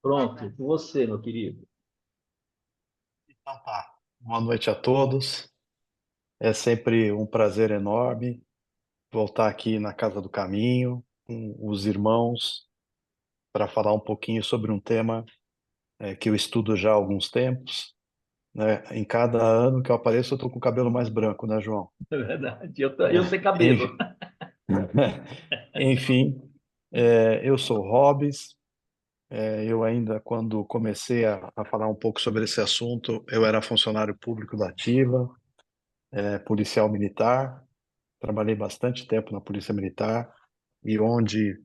Pronto, com você, meu querido. Então tá. Boa noite a todos. É sempre um prazer enorme voltar aqui na Casa do Caminho com os irmãos para falar um pouquinho sobre um tema que eu estudo já há alguns tempos, né? Em cada ano que eu apareço, eu estou com o cabelo mais branco, né, João? É verdade. Eu sem cabelo. Enfim, enfim, eu sou Hobbes. Eu ainda, quando comecei a falar um pouco sobre esse assunto, eu era funcionário público da ativa, policial militar. Trabalhei bastante tempo na Polícia Militar e onde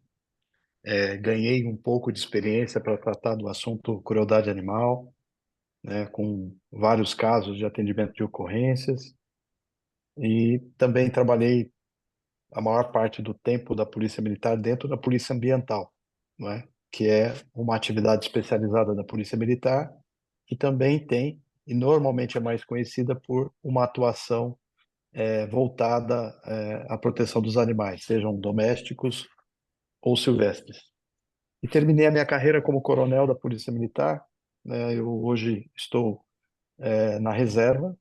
ganhei um pouco de experiência para tratar do assunto crueldade animal, né, com vários casos de atendimento de ocorrências. E também trabalhei a maior parte do tempo da Polícia Militar dentro da Polícia Ambiental, não é? Que é uma atividade especializada da Polícia Militar, que também tem, e normalmente é mais conhecida por uma atuação voltada à proteção dos animais, sejam domésticos ou silvestres. E terminei a minha carreira como coronel da Polícia Militar, né? Eu hoje estou na reserva,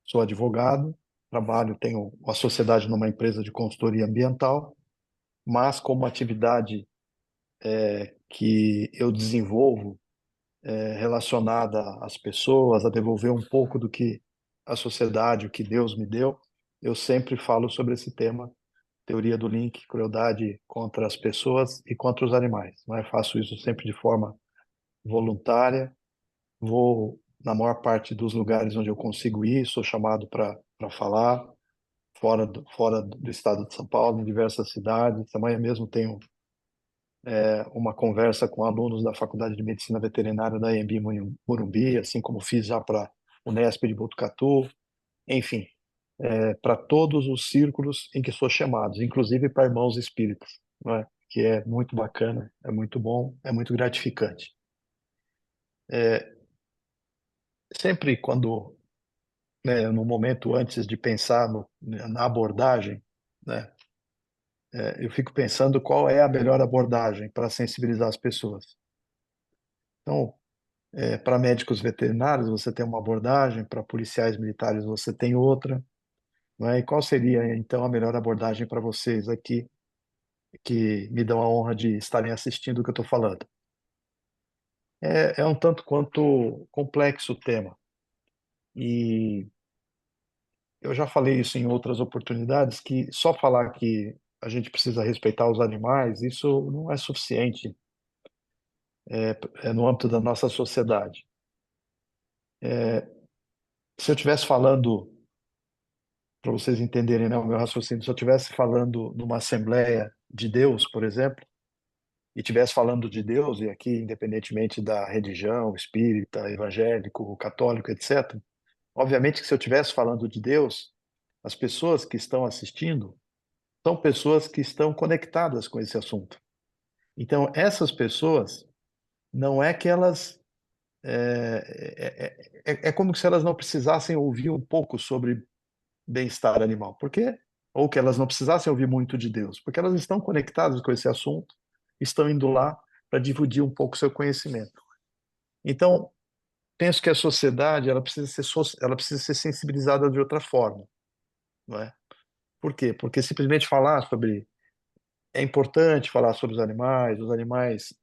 sou advogado, trabalho, tenho uma sociedade numa empresa de consultoria ambiental, mas como atividade que eu desenvolvo relacionada às pessoas, a devolver um pouco do que a sociedade, o que Deus me deu, eu sempre falo sobre esse tema, teoria do link, crueldade contra as pessoas e contra os animais. Não é? Faço isso sempre de forma voluntária, vou na maior parte dos lugares onde eu consigo ir, sou chamado para falar, fora do estado de São Paulo, em diversas cidades. Amanhã mesmo tenho uma conversa com alunos da Faculdade de Medicina Veterinária da EMB Morumbi, assim como fiz já para o Unesp de Botucatu, enfim, para todos os círculos em que sou chamado, inclusive para irmãos espíritas, não é? Que é muito bacana, é muito bom, é muito gratificante. Sempre quando, né, no momento antes de pensar na abordagem, né, eu fico pensando qual é a melhor abordagem para sensibilizar as pessoas. Então, para médicos veterinários você tem uma abordagem, para policiais militares você tem outra, né? E qual seria então a melhor abordagem para vocês aqui que me dão a honra de estarem assistindo o que eu estou falando? É um tanto quanto complexo o tema e eu já falei isso em outras oportunidades, que só falar que a gente precisa respeitar os animais, isso não é suficiente, no âmbito da nossa sociedade. Se eu estivesse falando, para vocês entenderem, né, o meu raciocínio, se eu estivesse falando numa assembleia de Deus, por exemplo, e estivesse falando de Deus, e aqui, independentemente da religião, espírita, evangélico, católico, etc., obviamente que se eu estivesse falando de Deus, as pessoas que estão assistindo são pessoas que estão conectadas com esse assunto. Então, essas pessoas, não é que elas. É como se elas não precisassem ouvir um pouco sobre bem-estar animal. Por quê? Ou que elas não precisassem ouvir muito de Deus, porque elas estão conectadas com esse assunto, estão indo lá para dividir um pouco seu conhecimento. Então, penso que a sociedade ela precisa ser sensibilizada de outra forma, não é? Por quê? Porque simplesmente falar sobre é importante falar sobre os animais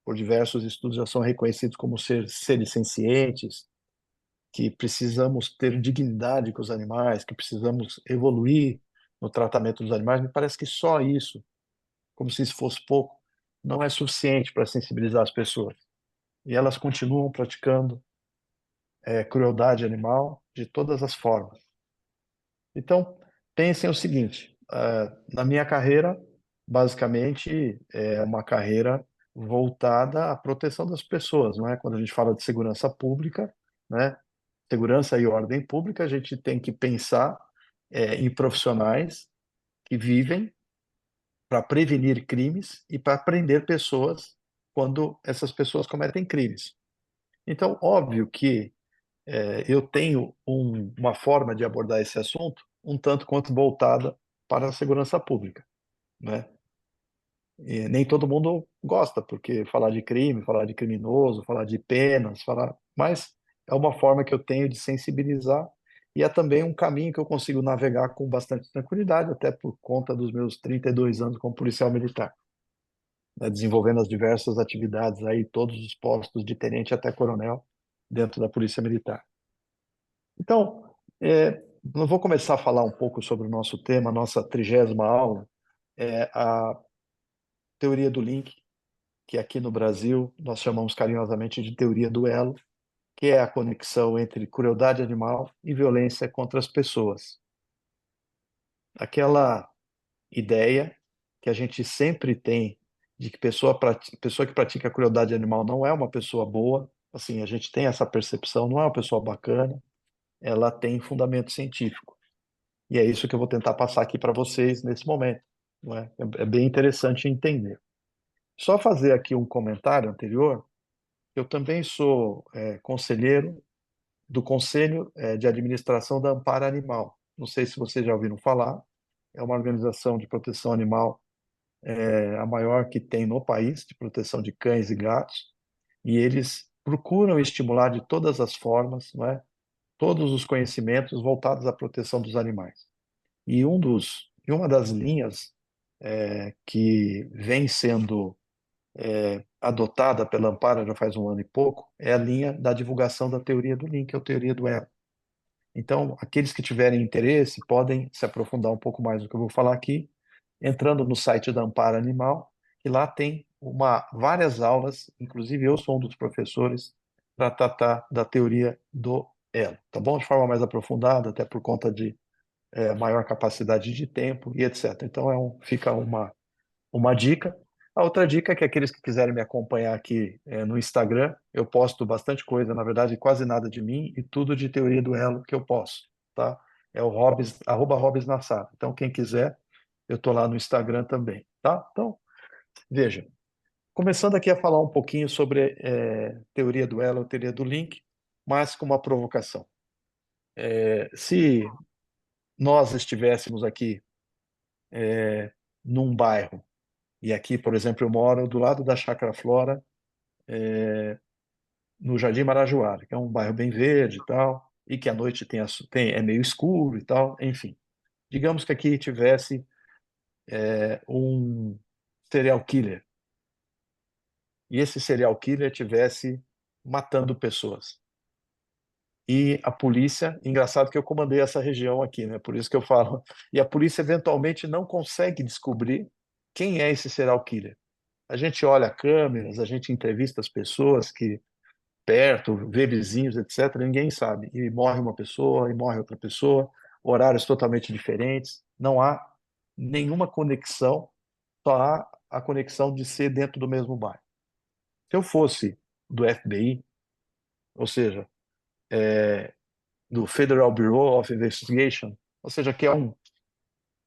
por diversos estudos já são reconhecidos como seres sencientes, que precisamos ter dignidade com os animais, que precisamos evoluir no tratamento dos animais. Me parece que só isso, como se isso fosse pouco, não é suficiente para sensibilizar as pessoas. E elas continuam praticando crueldade animal de todas as formas. Então, pensem o seguinte: na minha carreira, basicamente, é uma carreira voltada à proteção das pessoas, não é? Quando a gente fala de segurança pública, né? Segurança e ordem pública, a gente tem que pensar em profissionais que vivem para prevenir crimes e para prender pessoas quando essas pessoas cometem crimes. Então, óbvio que eu tenho uma forma de abordar esse assunto um tanto quanto voltada para a segurança pública, né? E nem todo mundo gosta, porque falar de crime, falar de criminoso, falar de penas, mas é uma forma que eu tenho de sensibilizar e é também um caminho que eu consigo navegar com bastante tranquilidade, até por conta dos meus 32 anos como policial militar, né, desenvolvendo as diversas atividades aí, todos os postos de tenente até coronel dentro da Polícia Militar. Então, eu vou começar a falar um pouco sobre o nosso tema, a nossa 30ª aula, a teoria do link, que aqui no Brasil nós chamamos carinhosamente de teoria do elo, que é a conexão entre crueldade animal e violência contra as pessoas. Aquela ideia que a gente sempre tem de que pessoa que pratica crueldade animal não é uma pessoa boa, assim, a gente tem essa percepção, não é uma pessoa bacana, ela tem fundamento científico. E é isso que eu vou tentar passar aqui para vocês nesse momento, não é? É bem interessante entender. Só fazer aqui um comentário anterior. Eu também sou conselheiro do Conselho de Administração da Amparo Animal. Não sei se vocês já ouviram falar. É uma organização de proteção animal, a maior que tem no país, de proteção de cães e gatos. E eles procuram estimular de todas as formas, não é? Todos os conhecimentos voltados à proteção dos animais. E uma das linhas que vem sendo adotada pela Amparo já faz um ano e pouco, é a linha da divulgação da teoria do link, que é a teoria do elo. Então, aqueles que tiverem interesse podem se aprofundar um pouco mais do que eu vou falar aqui, entrando no site da Amparo Animal, que lá tem várias aulas, inclusive eu sou um dos professores, para tratar da teoria do elo, tá bom? De forma mais aprofundada, até por conta de maior capacidade de tempo e etc. Então, fica uma dica. A outra dica é que aqueles que quiserem me acompanhar aqui no Instagram, eu posto bastante coisa, na verdade, quase nada de mim e tudo de teoria do elo que eu posso, tá? É o Hobbes, @HobbesNassar. Então, quem quiser, eu tô lá no Instagram também, tá? Então, veja, começando aqui a falar um pouquinho sobre teoria do elo, teoria do link, mas com uma provocação. Se nós estivéssemos aqui num bairro, e aqui, por exemplo, eu moro do lado da Chácara Flora, no Jardim Marajoara, que é um bairro bem verde e tal, e que à noite é meio escuro e tal, enfim. Digamos que aqui tivesse um serial killer, e esse serial killer tivesse matando pessoas. E a polícia, engraçado que eu comandei essa região aqui, né? Por isso que eu falo. E a polícia eventualmente não consegue descobrir quem é esse serial killer. A gente olha câmeras, a gente entrevista as pessoas que perto, vê vizinhos, etc. Ninguém sabe. E morre uma pessoa, e morre outra pessoa, horários totalmente diferentes. Não há nenhuma conexão, só há a conexão de ser dentro do mesmo bairro. Se eu fosse do FBI, ou seja, do Federal Bureau of Investigation, ou seja,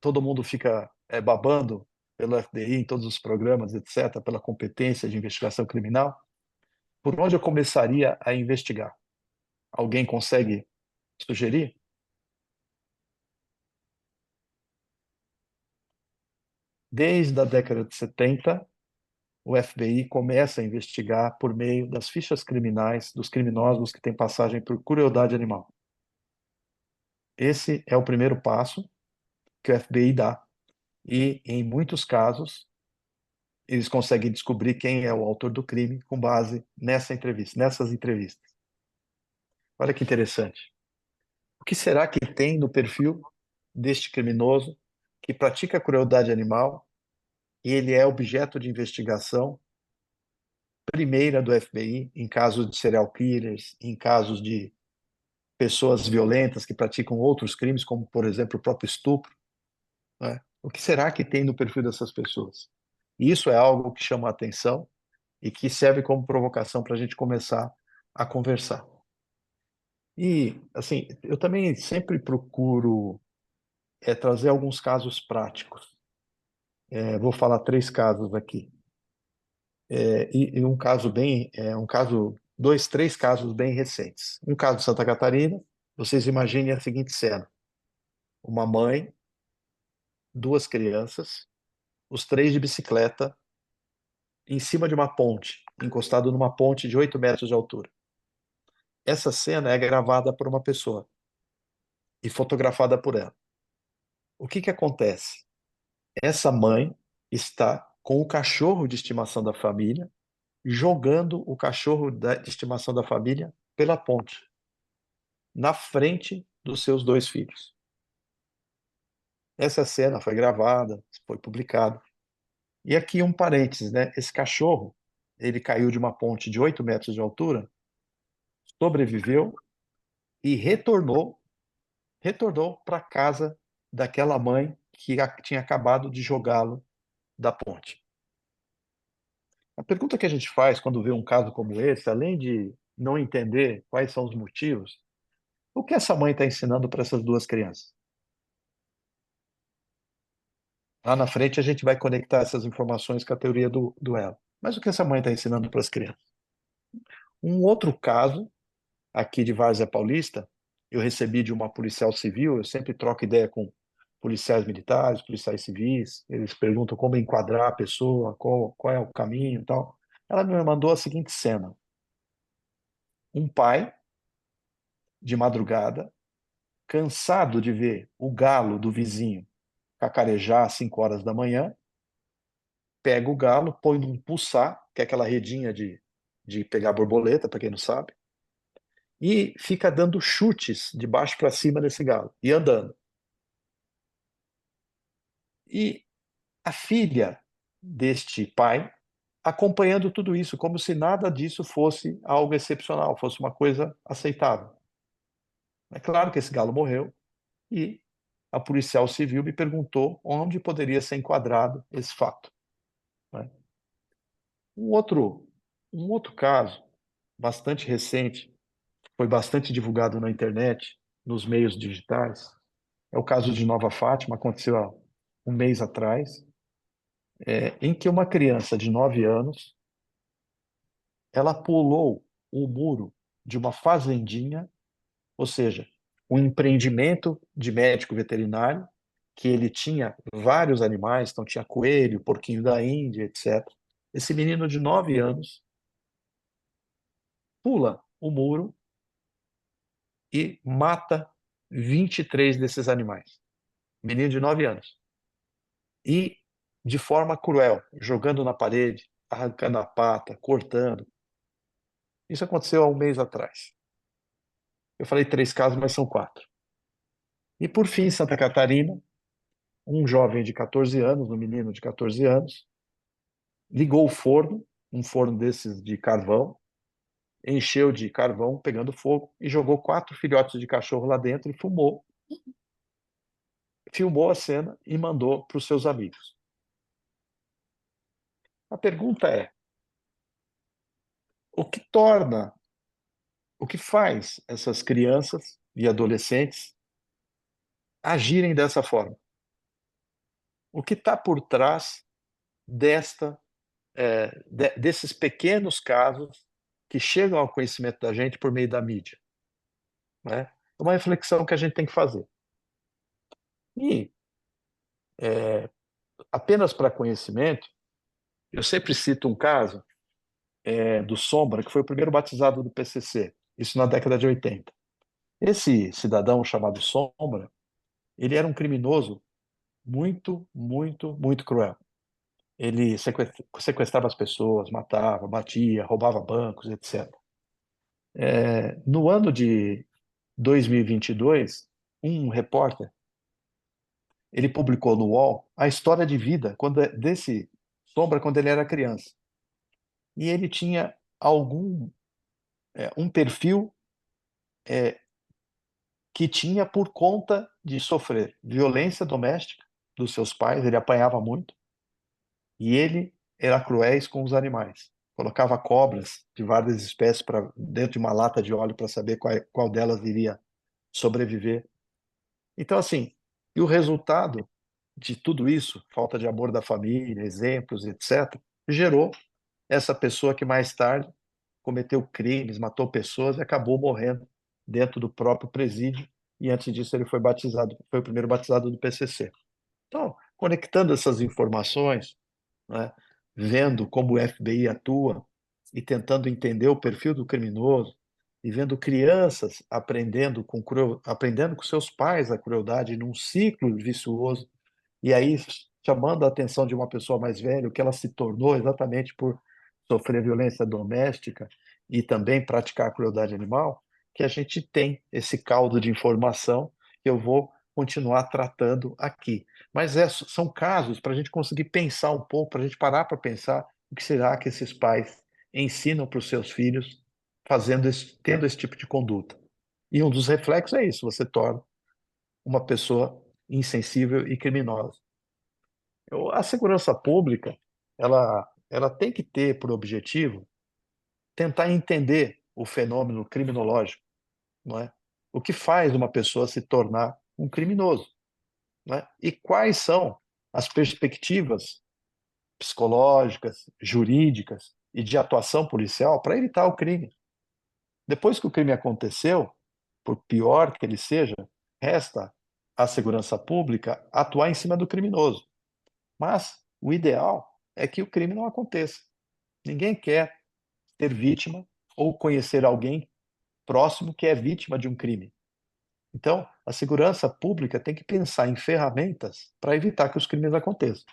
todo mundo fica babando pelo FBI em todos os programas, etc., pela competência de investigação criminal, por onde eu começaria a investigar? Alguém consegue sugerir? Desde a década de 70, o FBI começa a investigar por meio das fichas criminais dos criminosos que têm passagem por crueldade animal. Esse é o primeiro passo que o FBI dá. E, em muitos casos, eles conseguem descobrir quem é o autor do crime com base nessas entrevistas. Olha que interessante. O que será que tem no perfil deste criminoso que pratica crueldade animal e ele é objeto de investigação primeira do FBI em casos de serial killers, em casos de pessoas violentas que praticam outros crimes, como, por exemplo, o próprio estupro, né? O que será que tem no perfil dessas pessoas? Isso é algo que chama a atenção e que serve como provocação para a gente começar a conversar. E, assim, eu também sempre procuro trazer alguns casos práticos. Vou falar 3 casos aqui. E dois, 3 casos bem recentes. Um caso de Santa Catarina, vocês imaginem a seguinte cena: uma mãe, 2 crianças, os 3 de bicicleta, em cima de uma ponte, encostado numa ponte de 8 metros de altura. Essa cena é gravada por uma pessoa e fotografada por ela. O que que acontece? Essa mãe está com o cachorro de estimação da família, jogando o cachorro de estimação da família pela ponte, na frente dos seus 2 filhos. Essa cena foi gravada, foi publicada. E aqui um parênteses, né? Esse cachorro, ele caiu de uma ponte de 8 metros de altura, sobreviveu e retornou para a casa daquela mãe que tinha acabado de jogá-lo da ponte. A pergunta que a gente faz quando vê um caso como esse, além de não entender quais são os motivos, o que essa mãe está ensinando para essas 2 crianças? Lá na frente a gente vai conectar essas informações com a teoria do elo. Mas o que essa mãe está ensinando para as crianças? Um outro caso, aqui de Várzea Paulista, eu recebi de uma policial civil, eu sempre troco ideia com policiais militares, policiais civis, eles perguntam como enquadrar a pessoa, qual é o caminho e tal. Ela me mandou a seguinte cena: um pai, de madrugada, cansado de ver o galo do vizinho cacarejar às 5 horas da manhã, pega o galo, põe num pulsar, que é aquela redinha de pegar borboleta, para quem não sabe, e fica dando chutes de baixo para cima desse galo, e andando. E a filha deste pai acompanhando tudo isso, como se nada disso fosse algo excepcional, fosse uma coisa aceitável. É claro que esse galo morreu e a policial civil me perguntou onde poderia ser enquadrado esse fato, né? Um outro, um outro caso, bastante recente, foi bastante divulgado na internet, nos meios digitais, é o caso de Nova Fátima, aconteceu há um mês atrás, em que uma criança de 9 anos, ela pulou o muro de uma fazendinha, ou seja, um empreendimento de médico veterinário, que ele tinha vários animais, então tinha coelho, porquinho da Índia, etc. Esse menino de 9 anos pula o muro e mata 23 desses animais. Menino de 9 anos. E de forma cruel, jogando na parede, arrancando a pata, cortando. Isso aconteceu há um mês atrás. Eu falei 3 casos, mas são 4. E por fim, em Santa Catarina, um jovem de 14 anos, um menino de 14 anos, ligou o forno, um forno desses de carvão, encheu de carvão, pegando fogo, e jogou 4 filhotes de cachorro lá dentro e filmou a cena e mandou para os seus amigos. A pergunta é: o que torna, o que faz essas crianças e adolescentes agirem dessa forma? O que está por trás desses pequenos casos que chegam ao conhecimento da gente por meio da mídia, né? É uma reflexão que a gente tem que fazer. E, apenas para conhecimento, eu sempre cito um caso do Sombra, que foi o primeiro batizado do PCC, isso na década de 80. Esse cidadão chamado Sombra, ele era um criminoso muito, muito, muito cruel. Ele sequestrava as pessoas, matava, batia, roubava bancos, etc. No ano de 2022, um repórter, ele publicou no UOL a história de vida desse Sombra quando ele era criança. E ele tinha um perfil que tinha por conta de sofrer violência doméstica dos seus pais, ele apanhava muito, e ele era cruéis com os animais. Colocava cobras de várias espécies dentro de uma lata de óleo para saber qual delas iria sobreviver. Então, assim, e o resultado de tudo isso, falta de amor da família, exemplos, etc., gerou essa pessoa que mais tarde cometeu crimes, matou pessoas e acabou morrendo dentro do próprio presídio. E antes disso ele foi batizado, foi o primeiro batizado do PCC. Então, conectando essas informações, né, vendo como o FBI atua e tentando entender o perfil do criminoso, e vendo crianças aprendendo com seus pais a crueldade num ciclo vicioso, e aí chamando a atenção de uma pessoa mais velha, o que ela se tornou exatamente por sofrer violência doméstica e também praticar crueldade animal, que a gente tem esse caldo de informação que eu vou continuar tratando aqui. Mas são casos para a gente conseguir pensar um pouco, para a gente parar para pensar o que será que esses pais ensinam para os seus filhos tendo esse tipo de conduta. E um dos reflexos é isso, você torna uma pessoa insensível e criminosa. A segurança pública, ela tem que ter por objetivo tentar entender o fenômeno criminológico, não é? O que faz uma pessoa se tornar um criminoso, não é? E quais são as perspectivas psicológicas, jurídicas e de atuação policial para evitar o crime. Depois que o crime aconteceu, por pior que ele seja, resta à segurança pública atuar em cima do criminoso. Mas o ideal é que o crime não aconteça. Ninguém quer ser vítima ou conhecer alguém próximo que é vítima de um crime. Então, a segurança pública tem que pensar em ferramentas para evitar que os crimes aconteçam.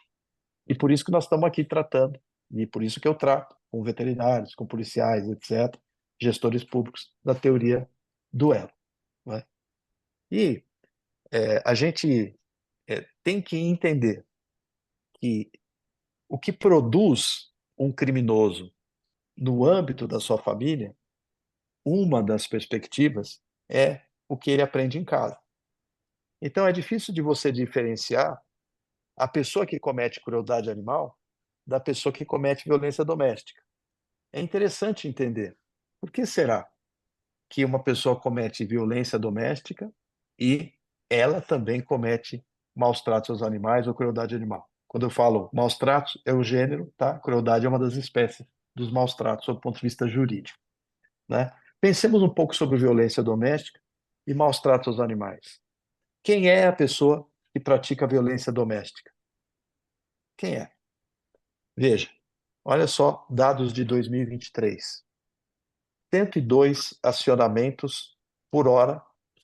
E por isso que nós estamos aqui tratando, e por isso que eu trato com veterinários, com policiais, etc., gestores públicos, da teoria do elo. Né? E a gente tem que entender que o que produz um criminoso no âmbito da sua família, uma das perspectivas é o que ele aprende em casa. Então é difícil de você diferenciar a pessoa que comete crueldade animal da pessoa que comete violência doméstica. É interessante entender por que será que uma pessoa comete violência doméstica e ela também comete maus tratos aos animais ou crueldade animal. Quando eu falo maus tratos, é o gênero, tá? Crueldade é uma das espécies dos maus tratos, sob o ponto de vista jurídico, né? Pensemos um pouco sobre violência doméstica e maus tratos aos animais. Quem é a pessoa que pratica violência doméstica? Quem é? Veja, olha só dados de 2023. 102 acionamentos por hora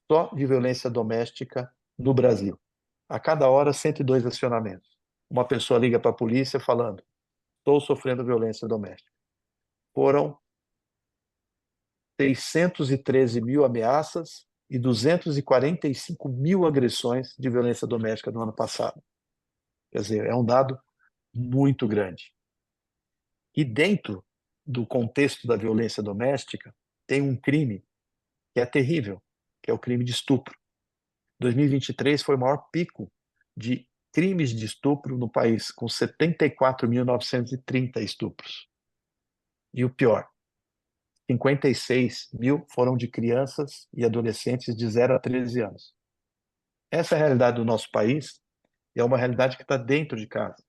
só de violência doméstica no Brasil. A cada hora, 102 acionamentos. Uma pessoa liga para a polícia falando: estou sofrendo violência doméstica. Foram 613 mil ameaças e 245 mil agressões de violência doméstica no ano passado. Quer dizer, é um dado muito grande. E dentro do contexto da violência doméstica, tem um crime que é terrível, que é o crime de estupro. 2023 foi o maior pico de crimes de estupro no país, com 74.930 estupros. E o pior, 56 mil foram de crianças e adolescentes de 0 a 13 anos. Essa é a realidade do nosso país e é uma realidade que está dentro de casa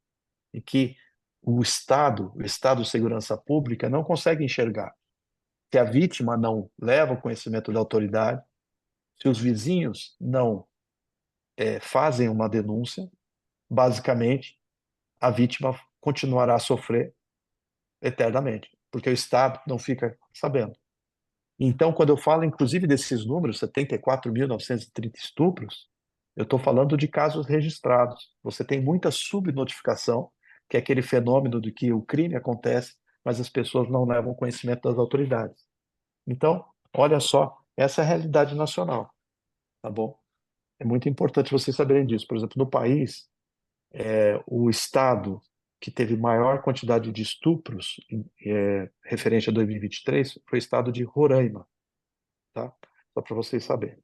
e que o Estado de Segurança Pública não consegue enxergar. Se a vítima não leva o conhecimento da autoridade, se os vizinhos não fazem uma denúncia, basicamente a vítima continuará a sofrer eternamente, porque o Estado não fica sabendo. Então, quando eu falo, inclusive, desses números, 74.930 estupros, eu estou falando de casos registrados. Você tem muita subnotificação, que é aquele fenômeno de que o crime acontece, mas as pessoas não levam conhecimento das autoridades. Então, olha só, essa é a realidade nacional, tá bom? É muito importante vocês saberem disso. Por exemplo, no país, o estado que teve maior quantidade de estupros referente a 2023 foi o estado de Roraima, tá? Só para vocês saberem.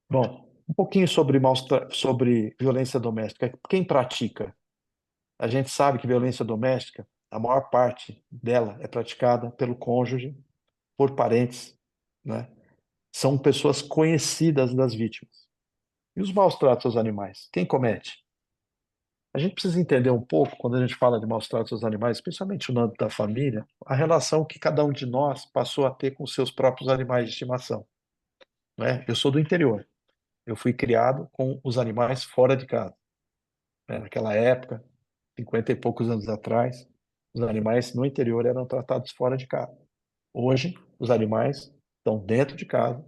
Bom, um pouquinho sobre violência doméstica. Quem pratica? A gente sabe que violência doméstica, a maior parte dela é praticada pelo cônjuge, por parentes, né? São pessoas conhecidas das vítimas. E os maus tratos aos animais? Quem comete? A gente precisa entender um pouco, quando a gente fala de maus tratos aos animais, especialmente no âmbito da família, a relação que cada um de nós passou a ter com seus próprios animais de estimação, né? Eu sou do interior. Eu fui criado com os animais fora de casa, né? Naquela época, 50 e poucos anos atrás, os animais no interior eram tratados fora de casa. Hoje, os animais estão dentro de casa,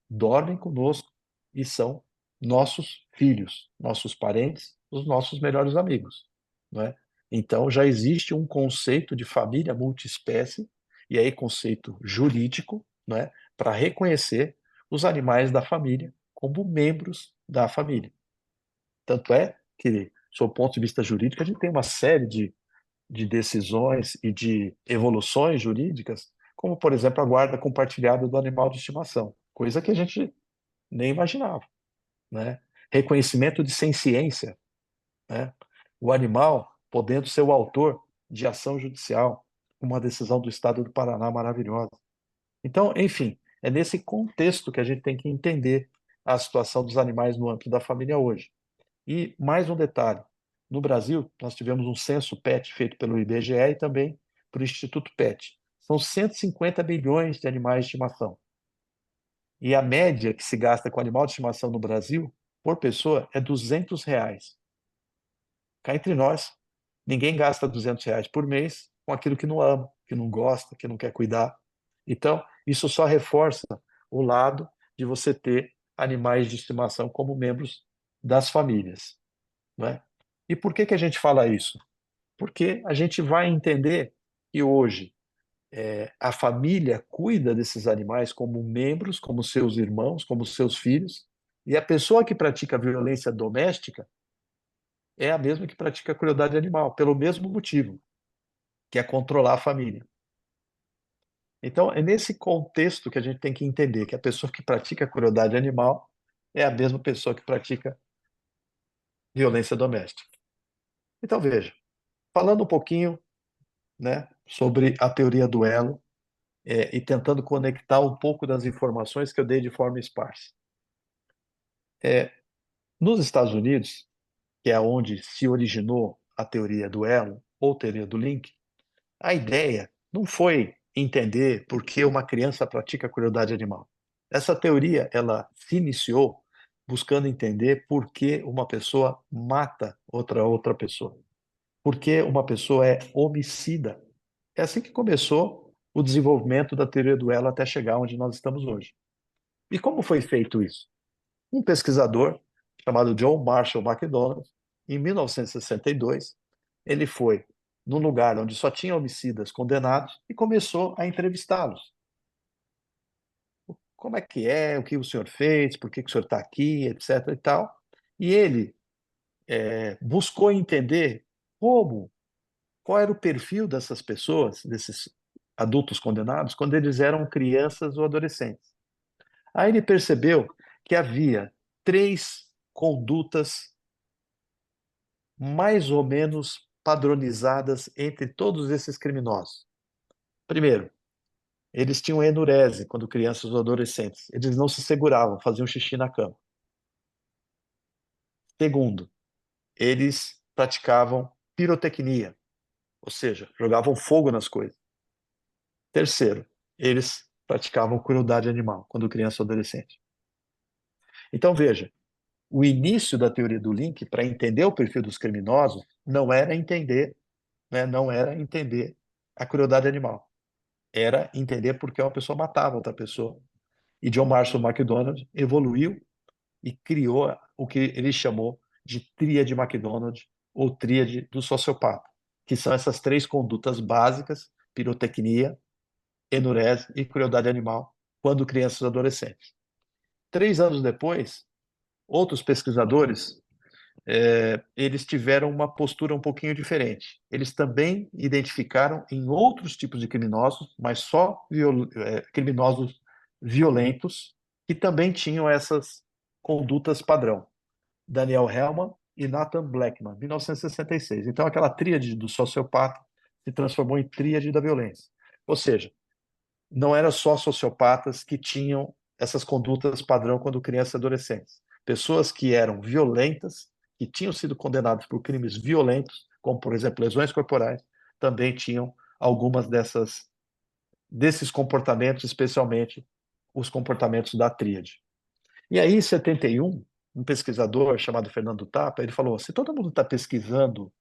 dormem conosco e são nossos filhos, nossos parentes, os nossos melhores amigos, não é? Então, já existe um conceito de família multiespécie, e aí conceito jurídico, não é? Para reconhecer os animais da família como membros da família. Tanto é que, sob o ponto de vista jurídico, a gente tem uma série de decisões e de evoluções jurídicas, como, por exemplo, a guarda compartilhada do animal de estimação, coisa que a gente nem imaginava, né? Reconhecimento de senciência, né? O animal podendo ser o autor de ação judicial, uma decisão do Estado do Paraná maravilhosa. Então, enfim, é nesse contexto que a gente tem que entender a situação dos animais no âmbito da família hoje. E mais um detalhe: no Brasil, nós tivemos um censo PET feito pelo IBGE e também pelo Instituto PET. São 150 bilhões de animais de estimação. E a média que se gasta com animal de estimação no Brasil, por pessoa, é R$ 200. Cá entre nós, ninguém gasta R$ 200 por mês com aquilo que não ama, que não gosta, que não quer cuidar. Então, isso só reforça o lado de você ter animais de estimação como membros das famílias, não é? E por que que a gente fala isso? Porque a gente vai entender que hoje a família cuida desses animais como membros, como seus irmãos, como seus filhos, e a pessoa que pratica violência doméstica é a mesma que pratica crueldade animal, pelo mesmo motivo, que é controlar a família. Então, é nesse contexto que a gente tem que entender que a pessoa que pratica crueldade animal é a mesma pessoa que pratica violência doméstica. Então, veja, falando um pouquinho, né, sobre a teoria do elo, e tentando conectar um pouco das informações que eu dei de forma esparsa. Nos Estados Unidos, que é onde se originou a teoria do elo, ou teoria do link, a ideia não foi entender por que uma criança pratica crueldade animal. Essa teoria, ela se iniciou buscando entender por que uma pessoa mata outra pessoa, por que uma pessoa é homicida. É assim que começou o desenvolvimento da teoria do elo até chegar onde nós estamos hoje. E como foi feito isso? Um pesquisador chamado John Marshall McDonald, em 1962, ele foi num lugar onde só tinha homicidas condenados e começou a entrevistá-los. Como é que é? O que o senhor fez? Por que o senhor está aqui? Etc. e tal. E ele buscou entender como, qual era o perfil dessas pessoas, desses adultos condenados, quando eles eram crianças ou adolescentes. Aí ele percebeu que havia três condutas mais ou menos padronizadas entre todos esses criminosos. Primeiro, eles tinham enurese quando crianças ou adolescentes. Eles não se seguravam, faziam xixi na cama. Segundo, eles praticavam pirotecnia, ou seja, jogavam fogo nas coisas. Terceiro, eles praticavam crueldade animal quando criança ou adolescente. Então, veja, o início da teoria do link, para entender o perfil dos criminosos, não era entender, né, não era entender a crueldade animal. Era entender por que uma pessoa matava outra pessoa. E John Marshall McDonald evoluiu e criou o que ele chamou de tríade McDonald, ou tríade do sociopata, que são essas três condutas básicas: pirotecnia, enurese e crueldade animal, quando crianças e adolescentes. 3 anos depois, outros pesquisadores eles tiveram uma postura um pouquinho diferente. Eles também identificaram em outros tipos de criminosos, mas só criminosos violentos, que também tinham essas condutas padrão. Daniel Hellman e Nathan Blackman, 1966. Então, aquela tríade do sociopata se transformou em tríade da violência. Ou seja, não eram só sociopatas que tinham essas condutas padrão quando crianças e adolescentes. Pessoas que eram violentas, que tinham sido condenadas por crimes violentos, como, por exemplo, lesões corporais, também tinham algumas desses comportamentos, especialmente os comportamentos da tríade. E aí, em 71, um pesquisador chamado Fernando Tapa, ele falou: se todo mundo está pesquisando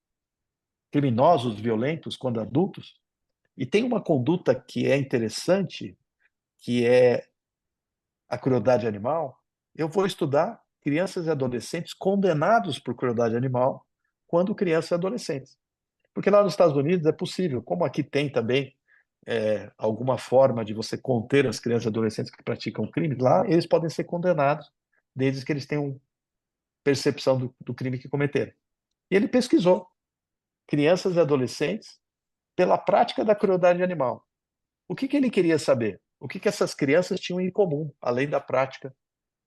criminosos violentos quando adultos, e tem uma conduta que é interessante, que é a crueldade animal. Eu vou estudar crianças e adolescentes condenados por crueldade animal quando crianças e adolescentes. Porque lá nos Estados Unidos é possível, como aqui tem também alguma forma de você conter as crianças e adolescentes que praticam crimes, lá eles podem ser condenados desde que eles tenham percepção do crime que cometeram. E ele pesquisou crianças e adolescentes pela prática da crueldade animal. O que ele queria saber? O que essas crianças tinham em comum, além da prática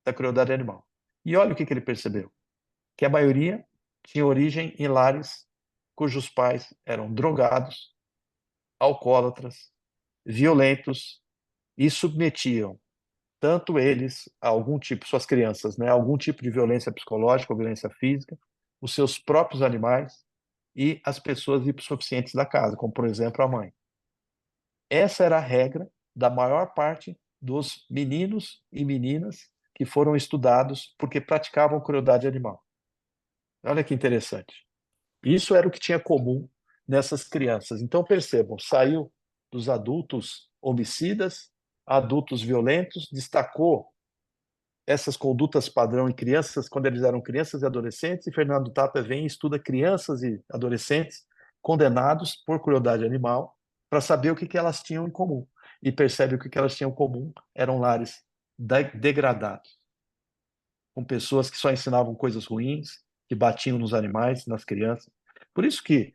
da crueldade animal? E olha o que ele percebeu: que a maioria tinha origem em lares cujos pais eram drogados, alcoólatras, violentos e submetiam tanto eles a algum tipo, suas crianças, né, a algum tipo de violência psicológica ou violência física, os seus próprios animais e as pessoas hipossuficientes da casa, como por exemplo a mãe. Essa era a regra da maior parte dos meninos e meninas que foram estudados porque praticavam crueldade animal. Olha que interessante. Isso era o que tinha comum nessas crianças. Então percebam, saiu dos adultos homicidas, adultos violentos, destacou essas condutas padrão em crianças quando eles eram crianças e adolescentes, e Fernando Tapia vem e estuda crianças e adolescentes condenados por crueldade animal para saber o que elas tinham em comum. E percebe o que elas tinham em comum eram lares degradados, com pessoas que só ensinavam coisas ruins, que batiam nos animais, nas crianças. Por isso que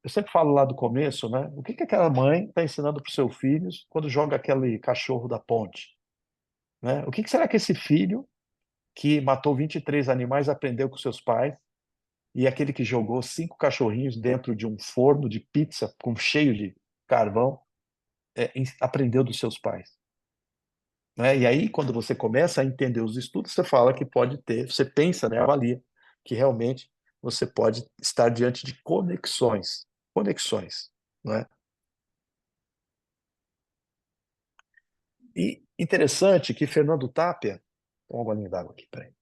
eu sempre falo lá do começo, né? O que aquela mãe está ensinando para os seus filhos quando joga aquele cachorro da ponte? Né? O que será que esse filho que matou 23 animais aprendeu com seus pais, e aquele que jogou 5 cachorrinhos dentro de um forno de pizza com cheio de carvão, aprendeu dos seus pais. Né? E aí, quando você começa a entender os estudos, você fala que pode ter, você pensa, né, avalia, que realmente você pode estar diante de conexões, conexões, não é? E interessante que Fernando Tapia, toma uma golinha d'água aqui, peraí.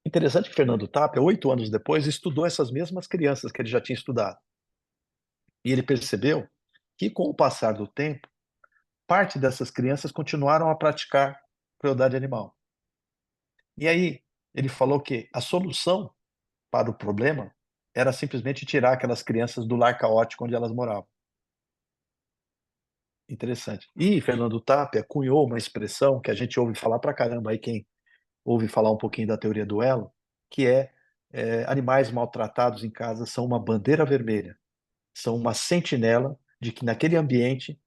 Interessante que Fernando Tapia, 8 anos depois, estudou essas mesmas crianças que ele já tinha estudado. E ele percebeu que, com o passar do tempo, parte dessas crianças continuaram a praticar crueldade animal. E aí, ele falou que a solução para o problema era simplesmente tirar aquelas crianças do lar caótico onde elas moravam. Interessante. E Fernando Tapia cunhou uma expressão que a gente ouve falar pra caramba aí, quem ouve falar um pouquinho da teoria do elo, que animais maltratados em casa são uma bandeira vermelha, são uma sentinela de que naquele ambiente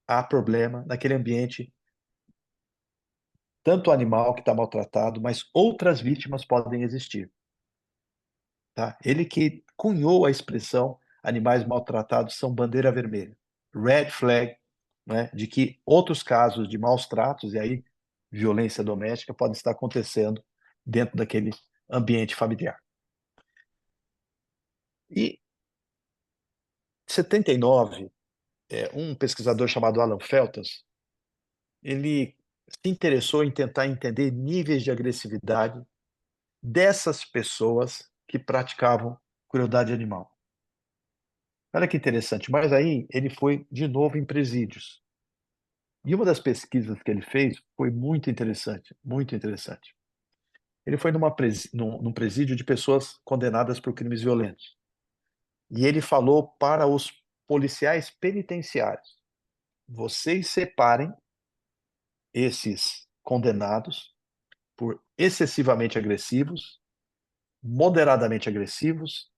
há problema, naquele ambiente, tanto o animal que está maltratado, mas outras vítimas podem existir. Tá? Ele que cunhou a expressão animais maltratados são bandeira vermelha, red flag, né, de que outros casos de maus tratos, e aí violência doméstica, podem estar acontecendo dentro daquele ambiente familiar. E em 79, um pesquisador chamado Alan Feltas, ele se interessou em tentar entender níveis de agressividade dessas pessoas que praticavam crueldade animal. Olha que interessante, mas aí ele foi de novo em presídios. E uma das pesquisas que ele fez foi muito interessante, muito interessante. Ele foi num presídio de pessoas condenadas por crimes violentos. E ele falou para os policiais penitenciários: vocês separem esses condenados por excessivamente agressivos, moderadamente agressivos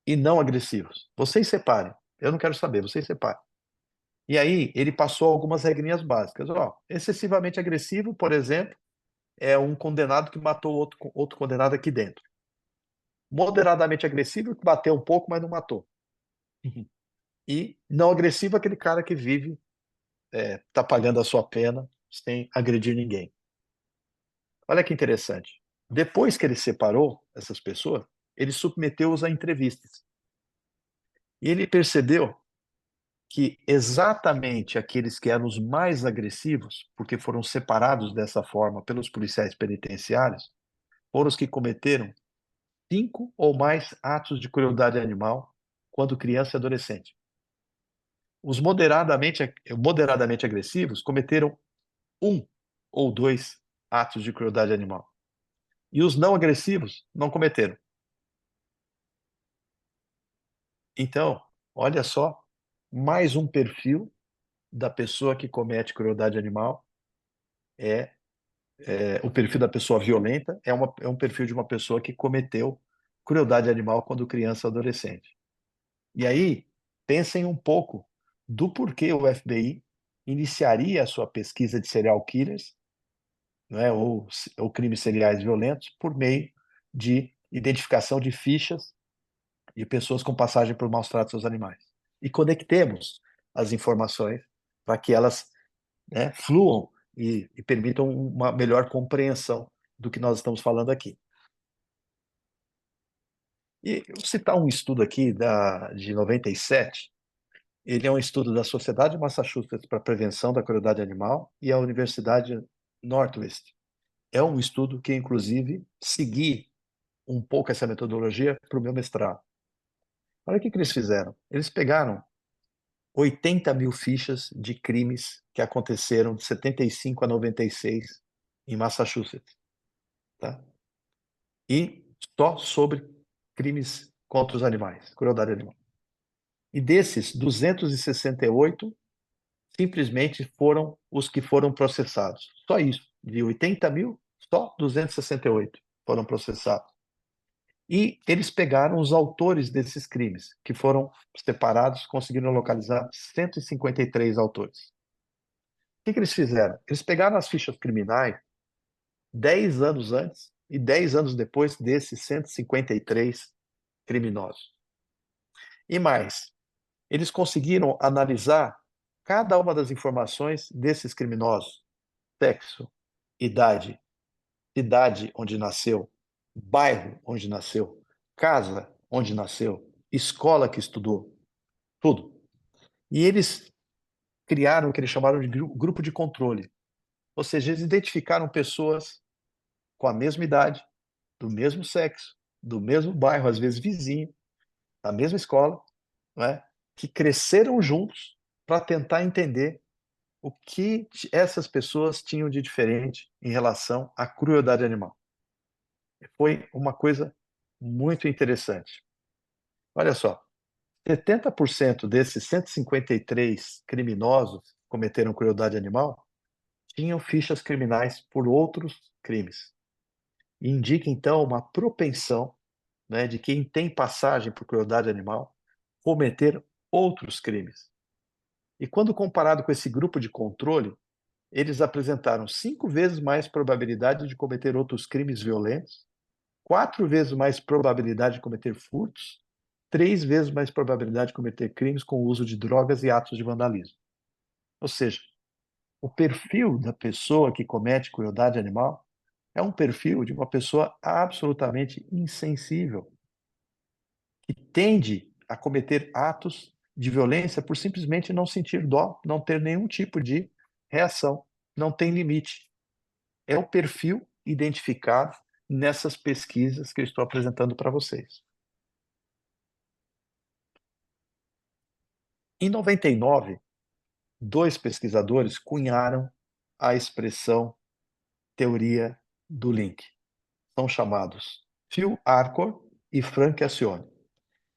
e não agressivos. Vocês separem. Eu não quero saber, vocês separem. E aí ele passou algumas regrinhas básicas. Ó, excessivamente agressivo, por exemplo, é um condenado que matou outro condenado aqui dentro. Moderadamente agressivo, que bateu um pouco, mas não matou. E não agressivo, aquele cara que vive, tá pagando a sua pena sem agredir ninguém. Olha que interessante. Depois que ele separou essas pessoas, ele submeteu-os a entrevistas. E ele percebeu que exatamente aqueles que eram os mais agressivos, porque foram separados dessa forma pelos policiais penitenciários, foram os que cometeram 5 ou mais atos de crueldade animal quando criança e adolescente. Os moderadamente agressivos cometeram 1 ou 2 atos de crueldade animal. E os não agressivos não cometeram. Então, olha só, mais um perfil da pessoa que comete crueldade animal é, o perfil da pessoa violenta, é um perfil de uma pessoa que cometeu crueldade animal quando criança ou adolescente. E aí, pensem um pouco do porquê o FBI iniciaria a sua pesquisa de serial killers, né, ou crimes seriais violentos, por meio de identificação de fichas de pessoas com passagem por maus tratos aos animais. E conectemos as informações para que elas, né, fluam e permitam uma melhor compreensão do que nós estamos falando aqui. E eu vou citar um estudo aqui de 97. Ele é um estudo da Sociedade de Massachusetts para a Prevenção da Crueldade Animal e a Universidade Northwest. É um estudo que, inclusive, segui um pouco essa metodologia para o meu mestrado. Olha o que eles fizeram. Eles pegaram 80 mil fichas de crimes que aconteceram de 75 a 96 em Massachusetts, tá? E só sobre crimes contra os animais, crueldade animal. E desses, 268 simplesmente foram os que foram processados. Só isso. De 80 mil, só 268 foram processados. E eles pegaram os autores desses crimes, que foram separados, conseguiram localizar 153 autores. O que eles fizeram? Eles pegaram as fichas criminais 10 anos antes e 10 anos depois desses 153 criminosos. E mais, eles conseguiram analisar cada uma das informações desses criminosos: sexo, idade, cidade onde nasceu, bairro onde nasceu, casa onde nasceu, escola que estudou, tudo. E eles criaram o que eles chamaram de grupo de controle. Ou seja, eles identificaram pessoas com a mesma idade, do mesmo sexo, do mesmo bairro, às vezes vizinho, da mesma escola, né, que cresceram juntos para tentar entender o que essas pessoas tinham de diferente em relação à crueldade animal. Foi uma coisa muito interessante. Olha só, 70% desses 153 criminosos que cometeram crueldade animal tinham fichas criminais por outros crimes. E indica, então, uma propensão, né, de quem tem passagem por crueldade animal cometer outros crimes. E quando comparado com esse grupo de controle, eles apresentaram 5 vezes mais probabilidade de cometer outros crimes violentos, 4 vezes mais probabilidade de cometer furtos, 3 vezes mais probabilidade de cometer crimes com o uso de drogas e atos de vandalismo. Ou seja, o perfil da pessoa que comete crueldade animal é um perfil de uma pessoa absolutamente insensível, que tende a cometer atos de violência por simplesmente não sentir dó, não ter nenhum tipo de reação, não tem limite. É o perfil identificado nessas pesquisas que eu estou apresentando para vocês. Em 99, 2 pesquisadores cunharam a expressão teoria do link. São chamados Phil Arcor e Frank Acione.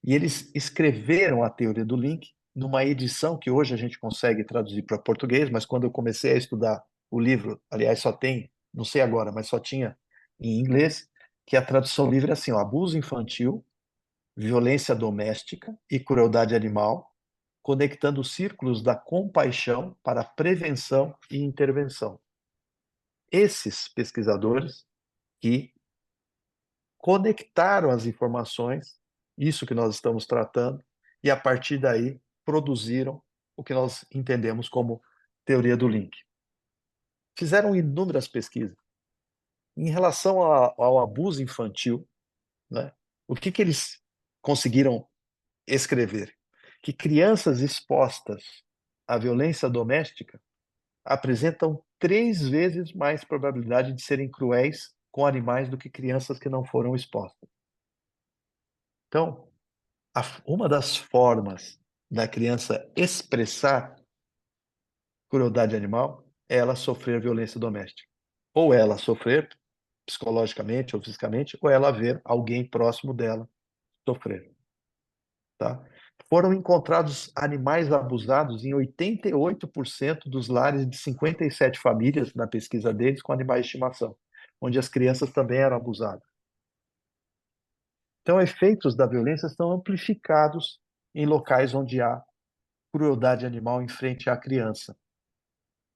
E eles escreveram a teoria do link numa edição que hoje a gente consegue traduzir para português, mas quando eu comecei a estudar o livro, aliás, só tem, não sei agora, mas só tinha em inglês, que a tradução livre é assim, ó: abuso infantil, violência doméstica e crueldade animal, conectando os círculos da compaixão para prevenção e intervenção. Esses pesquisadores que conectaram as informações, isso que nós estamos tratando, e a partir daí produziram o que nós entendemos como teoria do link. Fizeram inúmeras pesquisas. Em relação ao abuso infantil, né, o que eles conseguiram escrever? Que crianças expostas à violência doméstica apresentam 3 vezes mais probabilidade de serem cruéis com animais do que crianças que não foram expostas. Então, uma das formas da criança expressar crueldade animal é ela sofrer violência doméstica. Ou ela sofrer psicologicamente ou fisicamente, ou ela ver alguém próximo dela sofrer, tá? Foram encontrados animais abusados em 88% dos lares de 57 famílias na pesquisa deles com animais de estimação, onde as crianças também eram abusadas. Então, efeitos da violência são amplificados em locais onde há crueldade animal em frente à criança.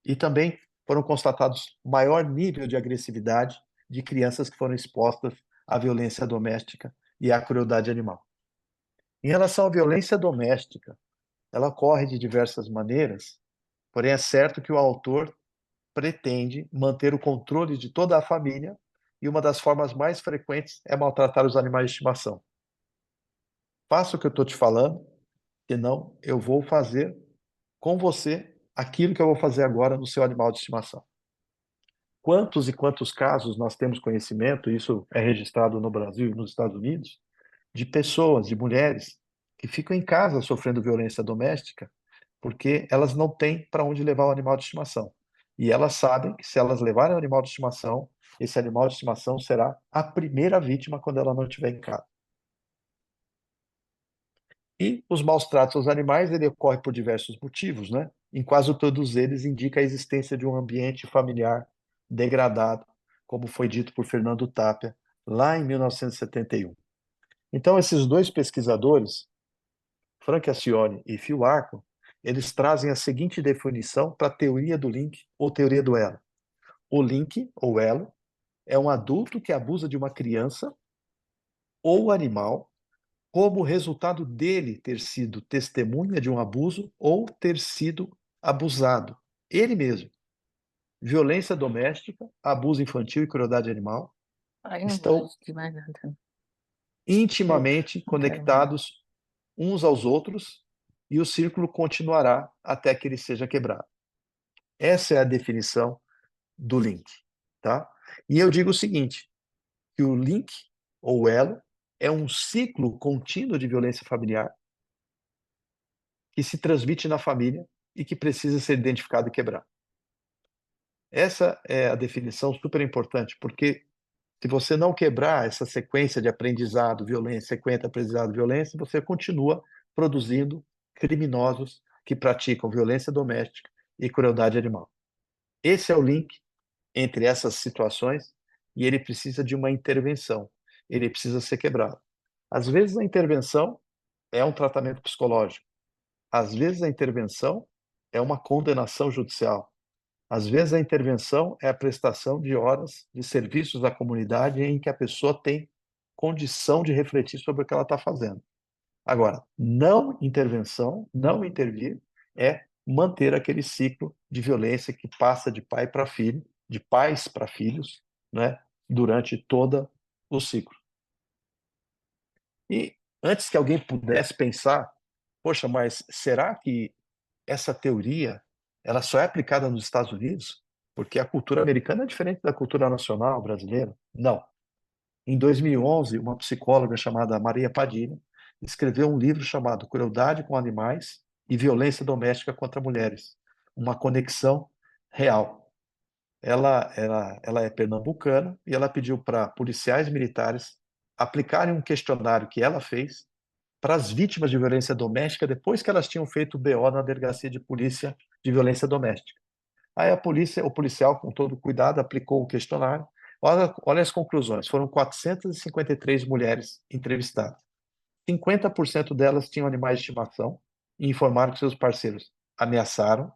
E também foram constatados maior nível de agressividade de crianças que foram expostas à violência doméstica e à crueldade animal. Em relação à violência doméstica, ela ocorre de diversas maneiras, porém é certo que o autor pretende manter o controle de toda a família e uma das formas mais frequentes é maltratar os animais de estimação. Faça o que eu estou te falando, senão eu vou fazer com você aquilo que eu vou fazer agora no seu animal de estimação. Quantos e quantos casos nós temos conhecimento, isso é registrado no Brasil e nos Estados Unidos, de pessoas, de mulheres, que ficam em casa sofrendo violência doméstica porque elas não têm para onde levar o animal de estimação. E elas sabem que se elas levarem o animal de estimação, esse animal de estimação será a primeira vítima quando ela não estiver em casa. E os maus tratos aos animais, ele ocorre por diversos motivos, né? Em quase todos eles indica a existência de um ambiente familiar degradado, como foi dito por Fernando Tapia, lá em 1971. Então, esses dois pesquisadores, Frank Acione e Phil Arco, eles trazem a seguinte definição para a teoria do link ou teoria do elo. O link, ou elo, é um adulto que abusa de uma criança ou animal como resultado dele ter sido testemunha de um abuso ou ter sido abusado. Ele mesmo. Violência doméstica, abuso infantil e crueldade animal Aí não vou estão assistir mais nada. Chega, intimamente não quero mais. conectados uns aos outros e o círculo continuará até que ele seja quebrado. Essa é a definição do link, tá? E eu digo o seguinte, que o link ou elo é um ciclo contínuo de violência familiar que se transmite na família e que precisa ser identificado e quebrado. Essa é a definição super importante, porque se você não quebrar essa sequência de aprendizado, violência, sequência, aprendizado, violência, você continua produzindo criminosos que praticam violência doméstica e crueldade animal. Esse é o link entre essas situações e ele precisa de uma intervenção. Ele precisa ser quebrado. Às vezes a intervenção é um tratamento psicológico. Às vezes a intervenção é uma condenação judicial. Às vezes a intervenção é a prestação de horas de serviços à comunidade em que a pessoa tem condição de refletir sobre o que ela está fazendo. Agora, não intervenção, não intervir, é manter aquele ciclo de violência que passa de pai para filho, de pais para filhos, né, durante todo o ciclo. E antes que alguém pudesse pensar, poxa, mas será que essa teoria ela só é aplicada nos Estados Unidos? Porque a cultura americana é diferente da cultura nacional brasileira? Não. Em 2011, uma psicóloga chamada Maria Padilha escreveu um livro chamado Crueldade com Animais e Violência Doméstica contra Mulheres, uma conexão real. Ela é pernambucana e ela pediu para policiais militares aplicarem um questionário que ela fez para as vítimas de violência doméstica depois que elas tinham feito o BO na delegacia de polícia de violência doméstica. Aí a polícia, o policial, com todo cuidado, aplicou o questionário. Olha as conclusões. Foram 453 mulheres entrevistadas. 50% delas tinham animais de estimação e informaram que seus parceiros ameaçaram,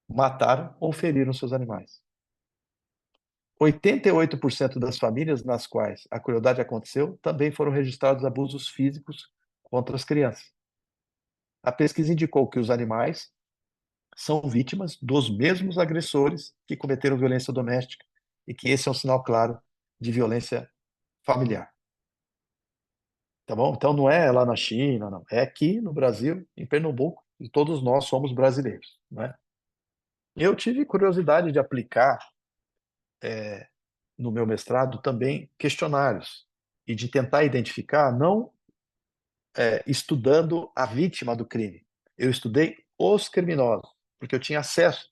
mataram ou feriram seus animais. 88% das famílias nas quais a crueldade aconteceu também foram registrados abusos físicos contra as crianças. A pesquisa indicou que os animais são vítimas dos mesmos agressores que cometeram violência doméstica e que esse é um sinal claro de violência familiar. Tá bom? Então não é lá na China, não. É aqui no Brasil, em Pernambuco, e todos nós somos brasileiros, né? Eu tive curiosidade de aplicar no meu mestrado também questionários e de tentar identificar não estudando a vítima do crime. Eu estudei os criminosos, porque eu tinha acesso,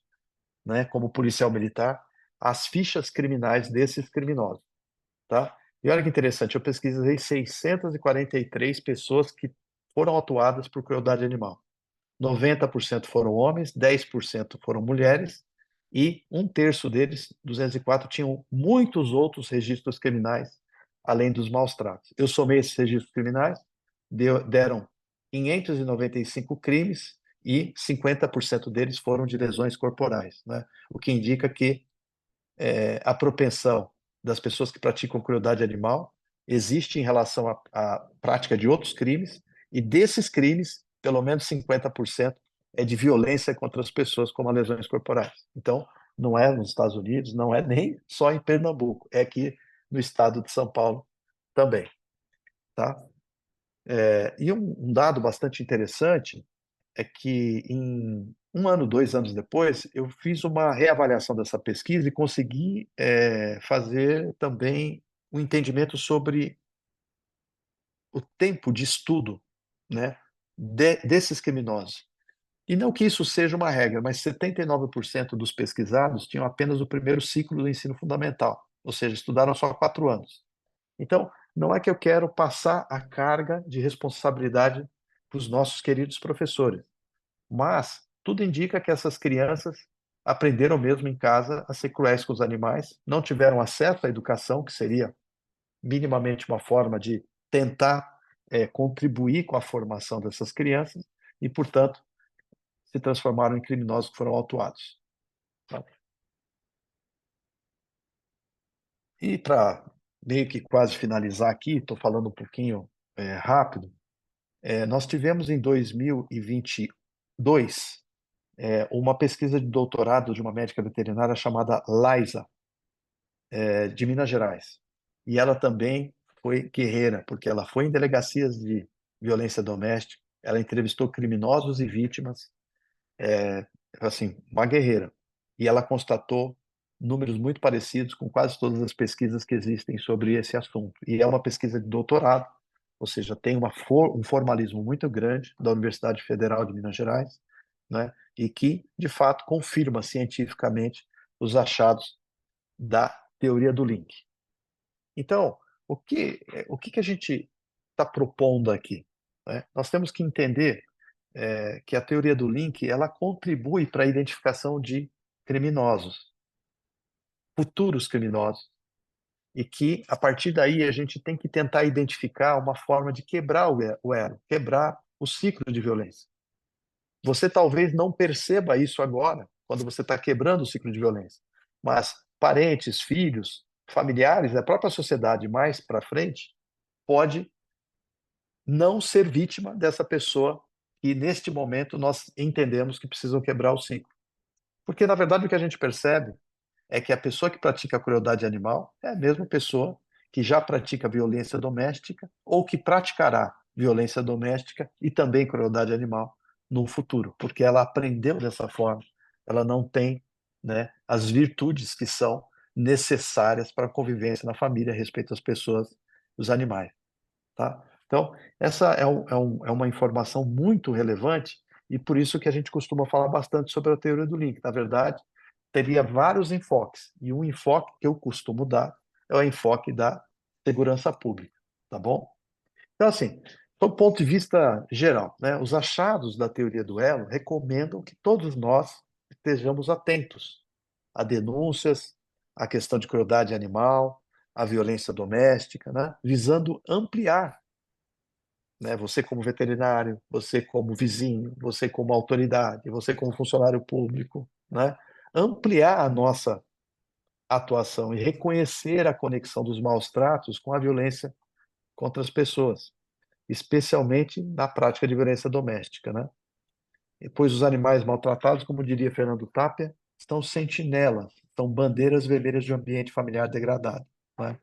né, como policial militar, às fichas criminais desses criminosos, tá? E olha que interessante, eu pesquisei 643 pessoas que foram autuadas por crueldade animal. 90% foram homens, 10% foram mulheres, e um terço deles, 204, tinham muitos outros registros criminais, além dos maus tratos. Eu somei esses registros criminais, deram 595 crimes, e 50% deles foram de lesões corporais, né? O que indica que a propensão das pessoas que praticam crueldade animal existe em relação à prática de outros crimes, e desses crimes, pelo menos 50% é de violência contra as pessoas, como as lesões corporais. Então, não é nos Estados Unidos, não é nem só em Pernambuco, é aqui no estado de São Paulo também, tá? E um dado bastante interessante é que em um ano, 2 anos depois, eu fiz uma reavaliação dessa pesquisa e consegui fazer também um entendimento sobre o tempo de estudo, né, desses criminosos. E não que isso seja uma regra, mas 79% dos pesquisados tinham apenas o primeiro ciclo do ensino fundamental, ou seja, estudaram só 4 anos. Então, não é que eu quero passar a carga de responsabilidade para os nossos queridos professores, mas tudo indica que essas crianças aprenderam mesmo em casa a ser cruéis com os animais, não tiveram acesso à educação, que seria minimamente uma forma de tentar contribuir com a formação dessas crianças, e, portanto, se transformaram em criminosos que foram autuados. Tá? E para meio que quase finalizar aqui, estou falando um pouquinho rápido, nós tivemos em 2022 uma pesquisa de doutorado de uma médica veterinária chamada Liza, de Minas Gerais. E ela também foi guerreira, porque ela foi em delegacias de violência doméstica, ela entrevistou criminosos e vítimas, assim, uma guerreira. E ela constatou números muito parecidos com quase todas as pesquisas que existem sobre esse assunto. E é uma pesquisa de doutorado, ou seja, tem um formalismo muito grande da Universidade Federal de Minas Gerais, né? E que, de fato, confirma cientificamente os achados da teoria do link. Então, o que a gente está propondo aqui, né? Nós temos que entender que a teoria do link ela contribui para a identificação de criminosos, futuros criminosos, e que a partir daí a gente tem que tentar identificar uma forma de quebrar o elo, quebrar o ciclo de violência. Você talvez não perceba isso agora, quando você está quebrando o ciclo de violência, mas parentes, filhos, familiares, a própria sociedade mais para frente pode não ser vítima dessa pessoa que neste momento nós entendemos que precisam quebrar o ciclo. Porque, na verdade, o que a gente percebe é que a pessoa que pratica crueldade animal é a mesma pessoa que já pratica violência doméstica ou que praticará violência doméstica e também crueldade animal no futuro, porque ela aprendeu dessa forma, ela não tem, né, as virtudes que são necessárias para a convivência na família a respeito das pessoas, dos animais, tá? Então, essa é uma informação muito relevante, e por isso que a gente costuma falar bastante sobre a teoria do link. Na verdade, teria vários enfoques, e um enfoque que eu costumo dar é o enfoque da segurança pública, tá bom? Então, assim, do ponto de vista geral, né, os achados da teoria do elo recomendam que todos nós estejamos atentos a denúncias, à questão de crueldade animal, à violência doméstica, né, visando ampliar, né, você como veterinário, você como vizinho, você como autoridade, você como funcionário público, né, ampliar a nossa atuação e reconhecer a conexão dos maus tratos com a violência contra as pessoas, especialmente na prática de violência doméstica, né? Pois os animais maltratados, como diria Fernando Tapia, são sentinelas, são bandeiras vermelhas de um ambiente familiar degradado, né?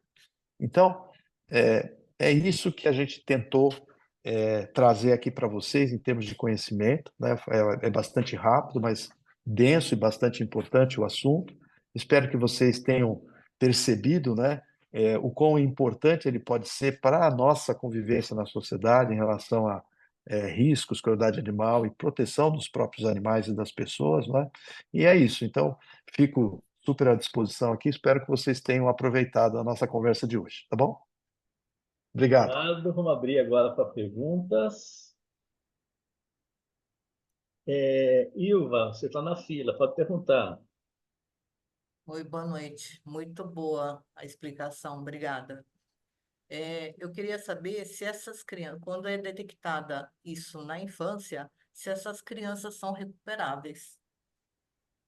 Então, é isso que a gente tentou trazer aqui para vocês em termos de conhecimento, né? É bastante rápido, mas denso e bastante importante o assunto. Espero que vocês tenham percebido, né, o quão importante ele pode ser para a nossa convivência na sociedade em relação a riscos, crueldade animal e proteção dos próprios animais e das pessoas, não é? E é isso. Então, fico super à disposição aqui. Espero que vocês tenham aproveitado a nossa conversa de hoje, tá bom? Obrigado. Obrigado. Vamos abrir agora para perguntas. Ilva, você está na fila, pode perguntar. Oi, boa noite. Muito boa a explicação, obrigada. Eu queria saber se essas crianças, quando é detectada isso na infância, se essas crianças são recuperáveis.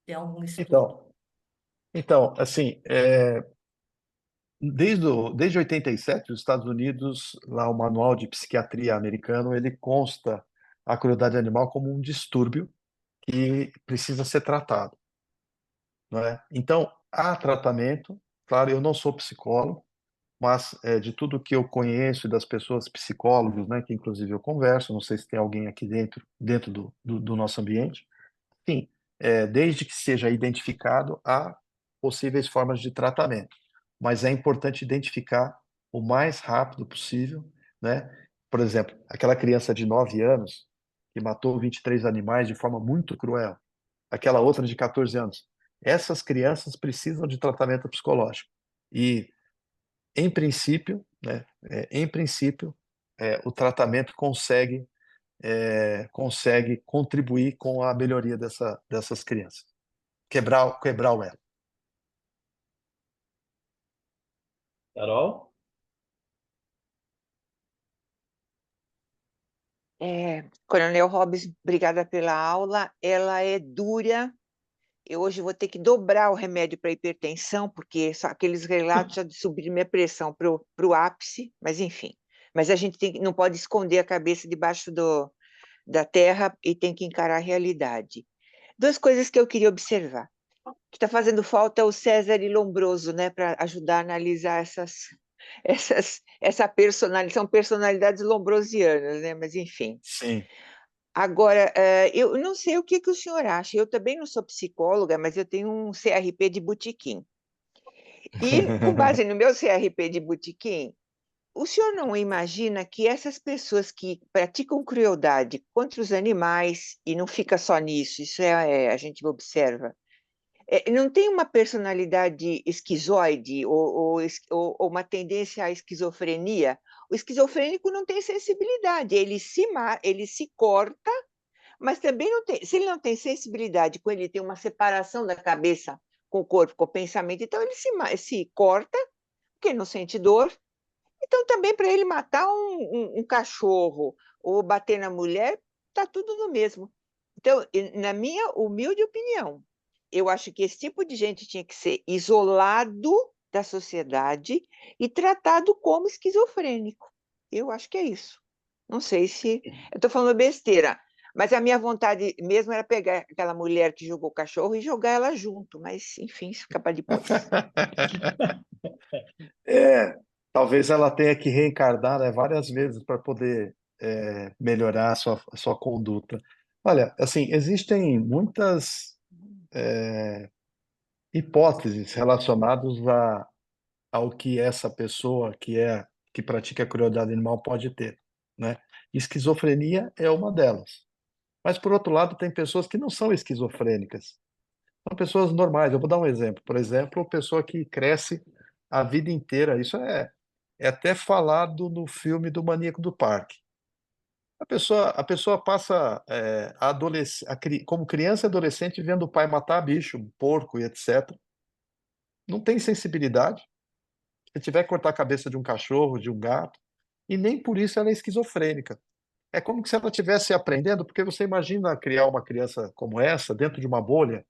Tem algum estudo? Então, assim, desde 87, os Estados Unidos, lá o Manual de Psiquiatria americano, ele consta a crueldade animal como um distúrbio que precisa ser tratado, não é? Então, há tratamento. Claro, eu não sou psicólogo, mas de tudo que eu conheço e das pessoas psicólogos, né, que inclusive eu converso, não sei se tem alguém aqui dentro do nosso ambiente, sim, desde que seja identificado, há possíveis formas de tratamento, mas é importante identificar o mais rápido possível, né? Por exemplo, aquela criança de 9 anos que matou 23 animais de forma muito cruel, aquela outra de 14 anos. Essas crianças precisam de tratamento psicológico. E, em princípio, né, em princípio, o tratamento consegue contribuir com a melhoria dessas crianças. Quebrar o elo. Carol? Coronel Hobbes, obrigada pela aula. Ela é dura. Eu hoje vou ter que dobrar o remédio para hipertensão, porque só aqueles relatos já de subir minha pressão para o ápice, mas enfim. Mas a gente não pode esconder a cabeça debaixo da terra e tem que encarar a realidade. Duas coisas que eu queria observar. O que está fazendo falta é o César e Lombroso, né, para ajudar a analisar essa personalidade. São personalidades lombrosianas, né, mas enfim. Sim. Agora, eu não sei o que o senhor acha. Eu também não sou psicóloga, mas eu tenho um CRP de botequim. E, com base no meu CRP de botequim, o senhor não imagina que essas pessoas que praticam crueldade contra os animais, e não fica só nisso, isso a gente observa, não tem uma personalidade esquizoide ou uma tendência à esquizofrenia? O esquizofrênico não tem sensibilidade, ele se corta, mas também não tem. Se ele não tem sensibilidade, com ele tem uma separação da cabeça com o corpo, com o pensamento, então ele se corta, porque ele não sente dor. Então, também para ele matar um cachorro ou bater na mulher, está tudo no mesmo. Então, na minha humilde opinião, eu acho que esse tipo de gente tinha que ser isolado da sociedade e tratado como esquizofrênico. Eu acho que é isso. Não sei se eu estou falando besteira, mas a minha vontade mesmo era pegar aquela mulher que jogou o cachorro e jogar ela junto, mas enfim, isso fica para depois. Talvez ela tenha que reencarnar, né, várias vezes para poder melhorar a sua conduta. Olha, assim, existem muitas hipóteses relacionadas ao que essa pessoa que pratica a crueldade animal pode ter, né? Esquizofrenia é uma delas. Mas, por outro lado, tem pessoas que não são esquizofrênicas. São pessoas normais. Eu vou dar um exemplo. Por exemplo, pessoa que cresce a vida inteira. Isso é até falado no filme do Maníaco do Parque. A pessoa passa como criança e adolescente vendo o pai matar bicho, porco e etc. Não tem sensibilidade. Se tiver que cortar a cabeça de um cachorro, de um gato, e nem por isso ela é esquizofrênica. É como se ela estivesse aprendendo, porque você imagina criar uma criança como essa dentro de uma bolha,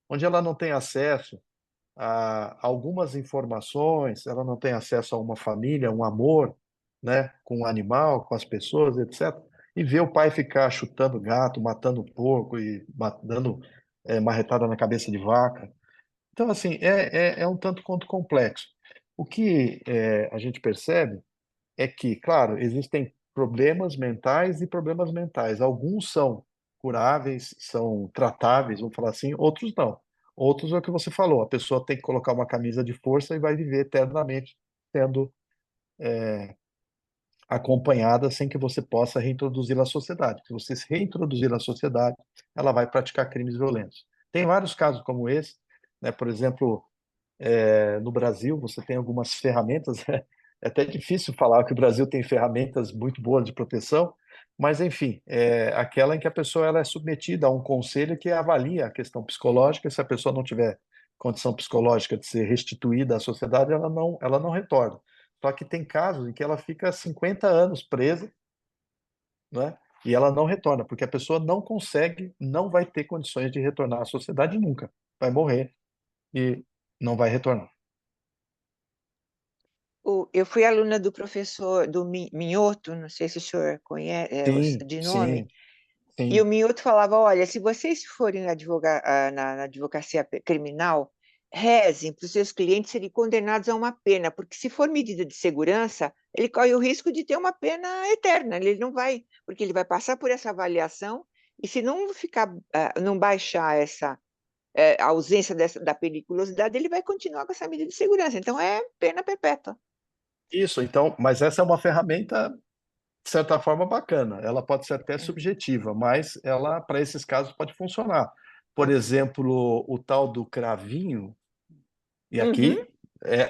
onde ela não tem acesso a algumas informações, ela não tem acesso a uma família, um amor, né, com o animal, com as pessoas, etc. E ver o pai ficar chutando gato, matando porco e dando marretada na cabeça de vaca. Então, assim, é um tanto quanto complexo. O que a gente percebe é que, claro, existem problemas mentais e problemas mentais. Alguns são curáveis, são tratáveis, vamos falar assim, outros não. Outros é o que você falou, a pessoa tem que colocar uma camisa de força e vai viver eternamente sendo acompanhada sem que você possa reintroduzi-la à sociedade. Se você se reintroduzir à sociedade, ela vai praticar crimes violentos. Tem vários casos como esse, né? Por exemplo, no Brasil, você tem algumas ferramentas, é até difícil falar que o Brasil tem ferramentas muito boas de proteção, mas, enfim, aquela em que a pessoa ela é submetida a um conselho que avalia a questão psicológica, se a pessoa não tiver condição psicológica de ser restituída à sociedade, ela não retorna. Só que tem casos em que ela fica 50 anos presa, né? E ela não retorna, porque a pessoa não consegue, não vai ter condições de retornar à sociedade nunca. Vai morrer e não vai retornar. Eu fui aluna do professor do Minhoto, não sei se o senhor conhece Sim, de nome, sim, e o sim. Minhoto falava: olha, se vocês forem advogar na advocacia criminal, rezem para os seus clientes serem condenados a uma pena, porque se for medida de segurança, ele corre o risco de ter uma pena eterna. Ele não vai, porque ele vai passar por essa avaliação, e se não ficar, não baixar a ausência da periculosidade, ele vai continuar com essa medida de segurança. Então é pena perpétua. Isso, então, mas essa é uma ferramenta, de certa forma, bacana. Ela pode ser até É. subjetiva, mas ela, para esses casos, pode funcionar. Por exemplo, o tal do cravinho, e Uhum.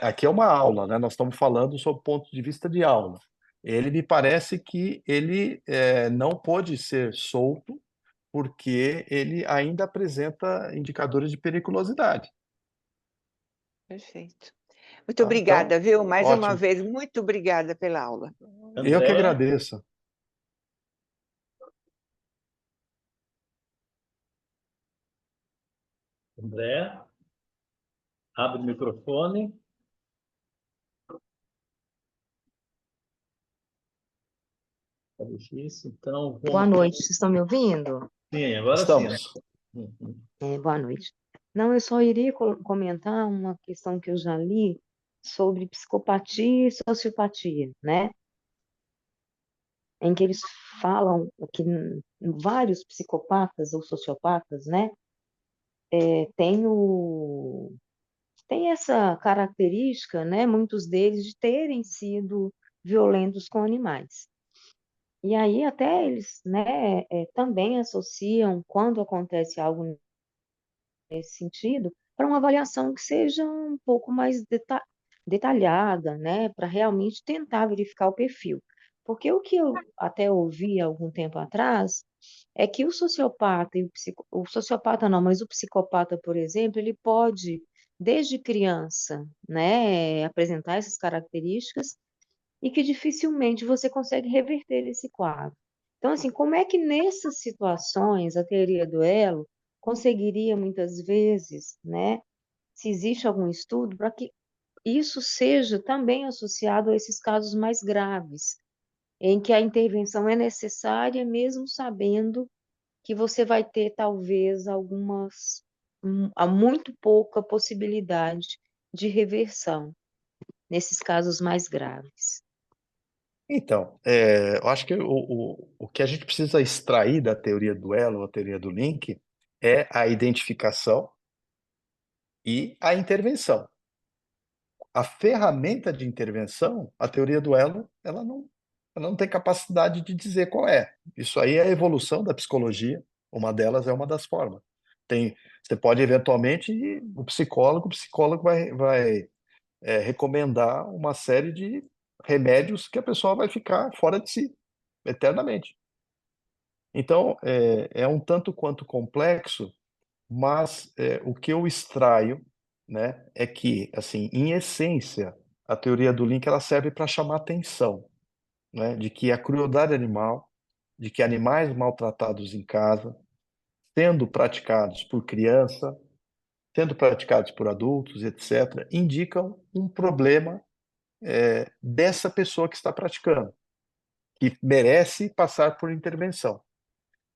aqui é uma aula, né? Nós estamos falando sob o ponto de vista de aula. Ele me parece que ele não pode ser solto porque ele ainda apresenta indicadores de periculosidade, Perfeito. Muito tá? obrigada, Então, viu? Mais uma ótimo. vez, muito obrigada pela aula. Eu que André, agradeço. André, abre o microfone. Tá difícil, então Boa vamos. noite, vocês estão me ouvindo? Sim, agora sim. Estamos. Uhum. Boa noite. Não, eu só iria comentar uma questão que eu já li sobre psicopatia e sociopatia, né? Em que eles falam que vários psicopatas ou sociopatas, né, têm tem essa característica, né, muitos deles, de terem sido violentos com animais. E aí até eles, né, também associam, quando acontece algo nesse sentido, para uma avaliação que seja um pouco mais detalhada, né, para realmente tentar verificar o perfil. Porque o que eu até ouvi há algum tempo atrás é que o sociopata o sociopata não, mas o psicopata, por exemplo, ele pode desde criança, né, apresentar essas características e que dificilmente você consegue reverter esse quadro. Então, assim, como é que nessas situações a teoria do elo conseguiria muitas vezes, né, se existe algum estudo para que isso seja também associado a esses casos mais graves, em que a intervenção é necessária, mesmo sabendo que você vai ter talvez há muito pouca possibilidade de reversão nesses casos mais graves. Então, eu acho que o que a gente precisa extrair da teoria do elo, a teoria do link, é a identificação e a intervenção. A ferramenta de intervenção, a teoria do elo, ela não tem capacidade de dizer qual é. Isso aí é a evolução da psicologia, uma delas é uma das formas. Você pode, eventualmente, o psicólogo vai recomendar uma série de remédios que a pessoa vai ficar fora de si, eternamente. Então, é um tanto quanto complexo, mas o que eu extraio, né, é que, assim, em essência, a teoria do link ela serve para chamar atenção, né, de que a crueldade animal, de que animais maltratados em casa, sendo praticados por criança, sendo praticados por adultos, etc., indicam um problema dessa pessoa que está praticando, que merece passar por intervenção.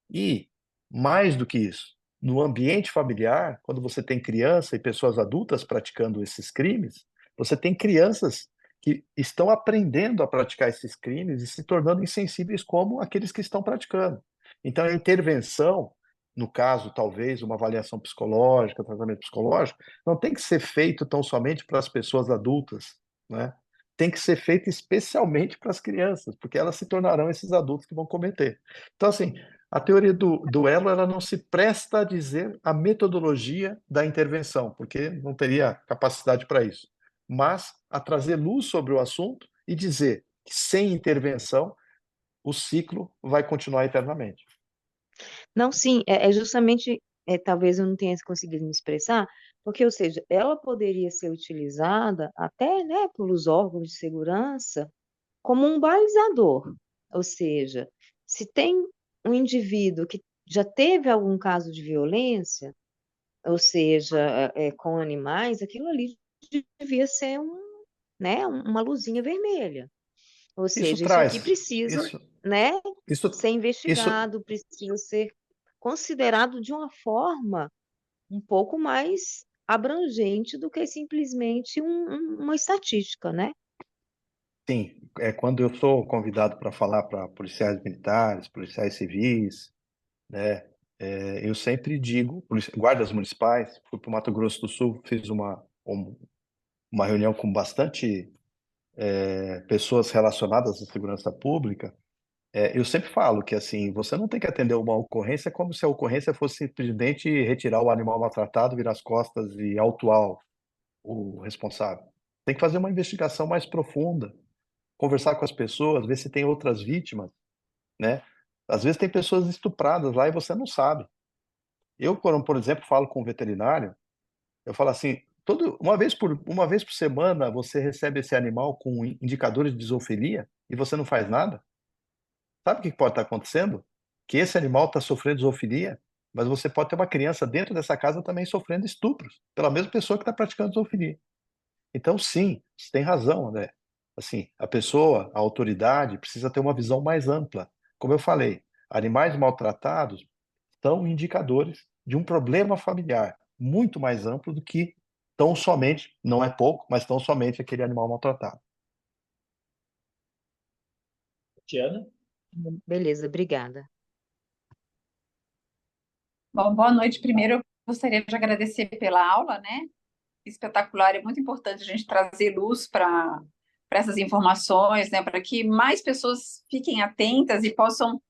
E, mais do que isso, no ambiente familiar, quando você tem criança e pessoas adultas praticando esses crimes, você tem crianças que estão aprendendo a praticar esses crimes e se tornando insensíveis como aqueles que estão praticando. Então, a intervenção, no caso, talvez, uma avaliação psicológica, tratamento psicológico, não tem que ser feito tão somente para as pessoas adultas, né? tem que ser feita especialmente para as crianças, porque elas se tornarão esses adultos que vão cometer. Então, assim, a teoria do duelo, ela não se presta a dizer a metodologia da intervenção, porque não teria capacidade para isso, mas a trazer luz sobre o assunto e dizer que sem intervenção o ciclo vai continuar eternamente. Não, sim, é justamente, talvez eu não tenha conseguido me expressar, porque, ou seja, ela poderia ser utilizada até, né, pelos órgãos de segurança como um balizador, ou seja, se tem um indivíduo que já teve algum caso de violência, ou seja, com animais, aquilo ali devia ser né, uma luzinha vermelha. Ou Isso seja, isso aqui traz, precisa, isso, né, isso, ser isso, investigado, precisa ser considerado de uma forma um pouco mais abrangente do que simplesmente uma estatística, né? sim, quando eu sou convidado para falar para policiais militares, policiais civis, né, eu sempre digo, guardas municipais, fui para o Mato Grosso do Sul, fiz uma reunião com bastante pessoas relacionadas à segurança pública. Eu sempre falo que assim, você não tem que atender uma ocorrência como se a ocorrência fosse simplesmente retirar o animal maltratado, virar as costas e autuar o responsável. Tem que fazer uma investigação mais profunda, conversar com as pessoas, ver se tem outras vítimas, né? Às vezes tem pessoas estupradas lá e você não sabe. Eu, quando, por exemplo, falo com um veterinário, eu falo assim, uma vez por semana você recebe esse animal com indicadores de zoofilia e você não faz nada? Sabe o que pode estar acontecendo? Que esse animal está sofrendo zoofilia, mas você pode ter uma criança dentro dessa casa também sofrendo estupros pela mesma pessoa que está praticando zoofilia. Então, sim, você tem razão, André. Assim, a pessoa, a autoridade, precisa ter uma visão mais ampla. Como eu falei, animais maltratados são indicadores de um problema familiar muito mais amplo do que tão somente, não é pouco, mas tão somente aquele animal maltratado. Tiana? Beleza, obrigada. Bom, boa noite. Primeiro, eu gostaria de agradecer pela aula, né? Espetacular, é muito importante a gente trazer luz para essas informações, né? Para que mais pessoas fiquem atentas e possam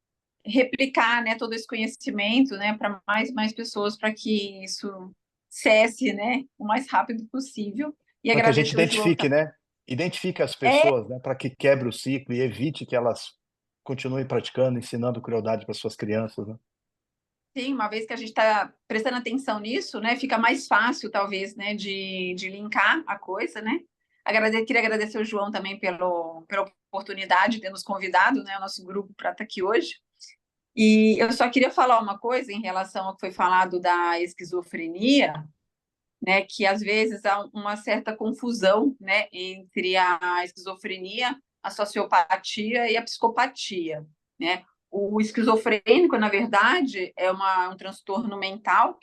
replicar, né, todo esse conhecimento, né, para mais pessoas, para que isso cesse, né, o mais rápido possível. E Para que a gente agradecer o João identifique, também. né? Identifique as É, pessoas, né? Para que quebre o ciclo e evite que elas continuem praticando, ensinando crueldade para suas crianças, né? sim, uma vez que a gente está prestando atenção nisso, né, fica mais fácil, talvez, né, de linkar a coisa, né? Queria agradecer o João também pela oportunidade de ter nos convidado, né, o nosso grupo para estar aqui hoje. E eu só queria falar uma coisa em relação ao que foi falado da esquizofrenia, né, que às vezes há uma certa confusão, né, entre a esquizofrenia, a sociopatia e a psicopatia, né? O esquizofrênico, na verdade, é um transtorno mental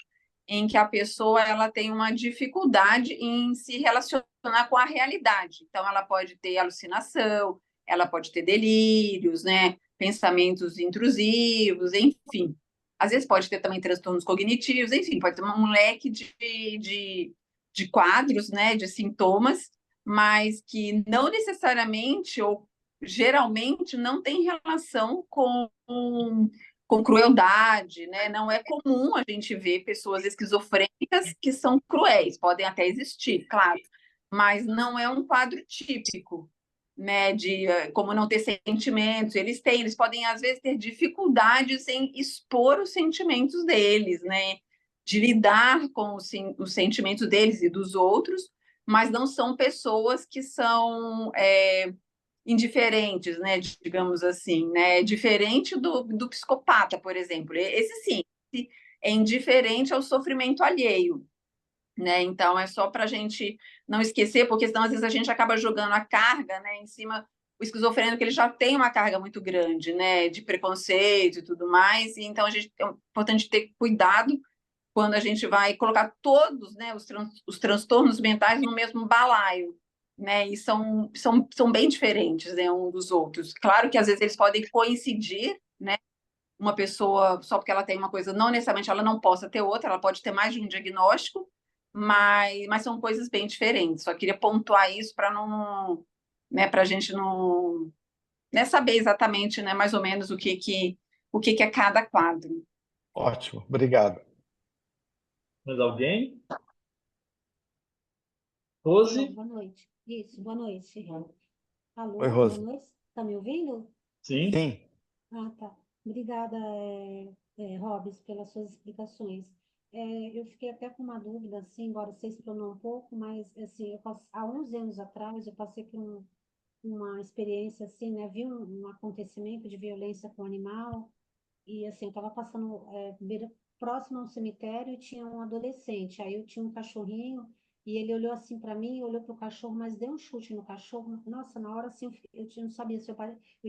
em que a pessoa ela tem uma dificuldade em se relacionar com a realidade. Então, ela pode ter alucinação, ela pode ter delírios, né, pensamentos intrusivos, enfim. Às vezes pode ter também transtornos cognitivos, enfim, pode ter um leque de quadros, né, de sintomas, mas que não necessariamente ou geralmente não tem relação com crueldade, né? Não é comum a gente ver pessoas esquizofrênicas que são cruéis, podem até existir, claro, mas não é um quadro típico, né, de como não ter sentimentos. Eles podem às vezes ter dificuldades em expor os sentimentos deles, né, de lidar com os sentimentos deles e dos outros, mas não são pessoas que são indiferentes, né, digamos assim, né, diferente do psicopata, por exemplo. Esse sim, esse é indiferente ao sofrimento alheio, né? Então é só para a gente não esquecer, porque senão às vezes a gente acaba jogando a carga, né, em cima o esquizofrênico, ele já tem uma carga muito grande, né, de preconceito e tudo mais, e então é importante ter cuidado quando a gente vai colocar todos, né, os transtornos mentais no mesmo balaio, né, e são bem diferentes, né, um dos outros. Claro que às vezes eles podem coincidir, né, uma pessoa, só porque ela tem uma coisa, não necessariamente ela não possa ter outra, ela pode ter mais de um diagnóstico, mas são coisas bem diferentes. Só queria pontuar isso para né, para a gente não, né, saber exatamente, né, mais ou menos o que é cada quadro. Ótimo, obrigado. Mais alguém? Rose? Boa noite. Isso, boa noite. Alô, Oi, boa Rose. noite. Tá me ouvindo? Sim. Sim, Ah, tá. Obrigada, Robes, pelas suas explicações. Eu fiquei até com uma dúvida, assim, embora você explanou um pouco, mas, assim, há 11 anos atrás, eu passei por uma experiência, assim, né? Vi um acontecimento de violência com animal, e assim, eu estava passando próximo ao cemitério e tinha um adolescente. Aí eu tinha um cachorrinho e ele olhou assim para mim, olhou para o cachorro, mas deu um chute no cachorro. Nossa, na hora assim, não sabia se eu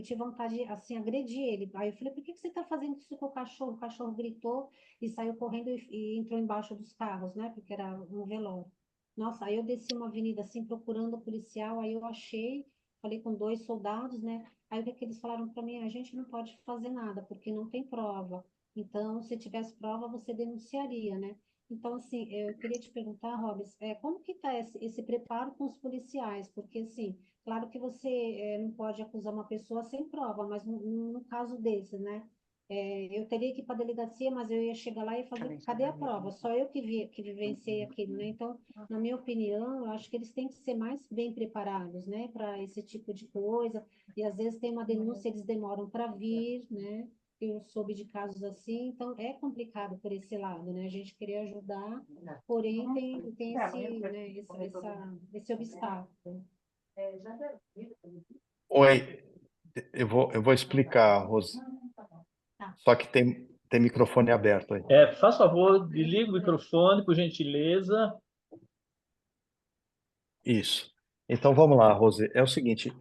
tive vontade de assim, agredir ele. Aí eu falei, por que você está fazendo isso com o cachorro? O cachorro gritou e saiu correndo e entrou embaixo dos carros, né? Porque era um velório. Nossa, aí eu desci uma avenida assim, procurando o policial, aí eu achei, falei com 2 soldados, né? Aí o que que eles falaram para mim? A gente não pode fazer nada, porque não tem prova. Então, se tivesse prova, você denunciaria, né? Então, assim, eu queria te perguntar, Robes, como que está esse preparo com os policiais? Porque, assim, claro que você não pode acusar uma pessoa sem prova, mas no caso desse, né? Eu teria que ir para a delegacia, mas eu ia chegar lá e fazer, cadê a prova? Só eu que vivenciei aquilo, né? Então, na minha opinião, eu acho que eles têm que ser mais bem preparados, né, para esse tipo de coisa. E às vezes tem uma denúncia, eles demoram para vir, né? Eu soube de casos assim, então é complicado por esse lado, né? A gente queria ajudar, porém tem esse obstáculo. oi, eu vou explicar, Rose, Tá. só que tem microfone aberto aí. Faz favor, desliga o microfone, por gentileza. Isso. Então vamos lá, Rose. É o seguinte,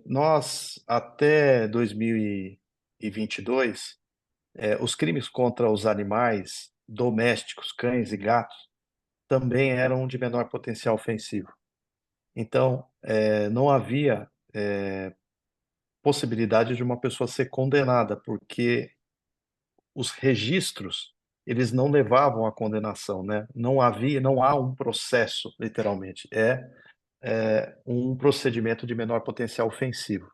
nós até 2022, os crimes contra os animais domésticos, cães e gatos, também eram de menor potencial ofensivo. Então, não havia possibilidade de uma pessoa ser condenada, porque os registros eles não levavam à condenação, né? Não há um processo, literalmente. Um procedimento de menor potencial ofensivo.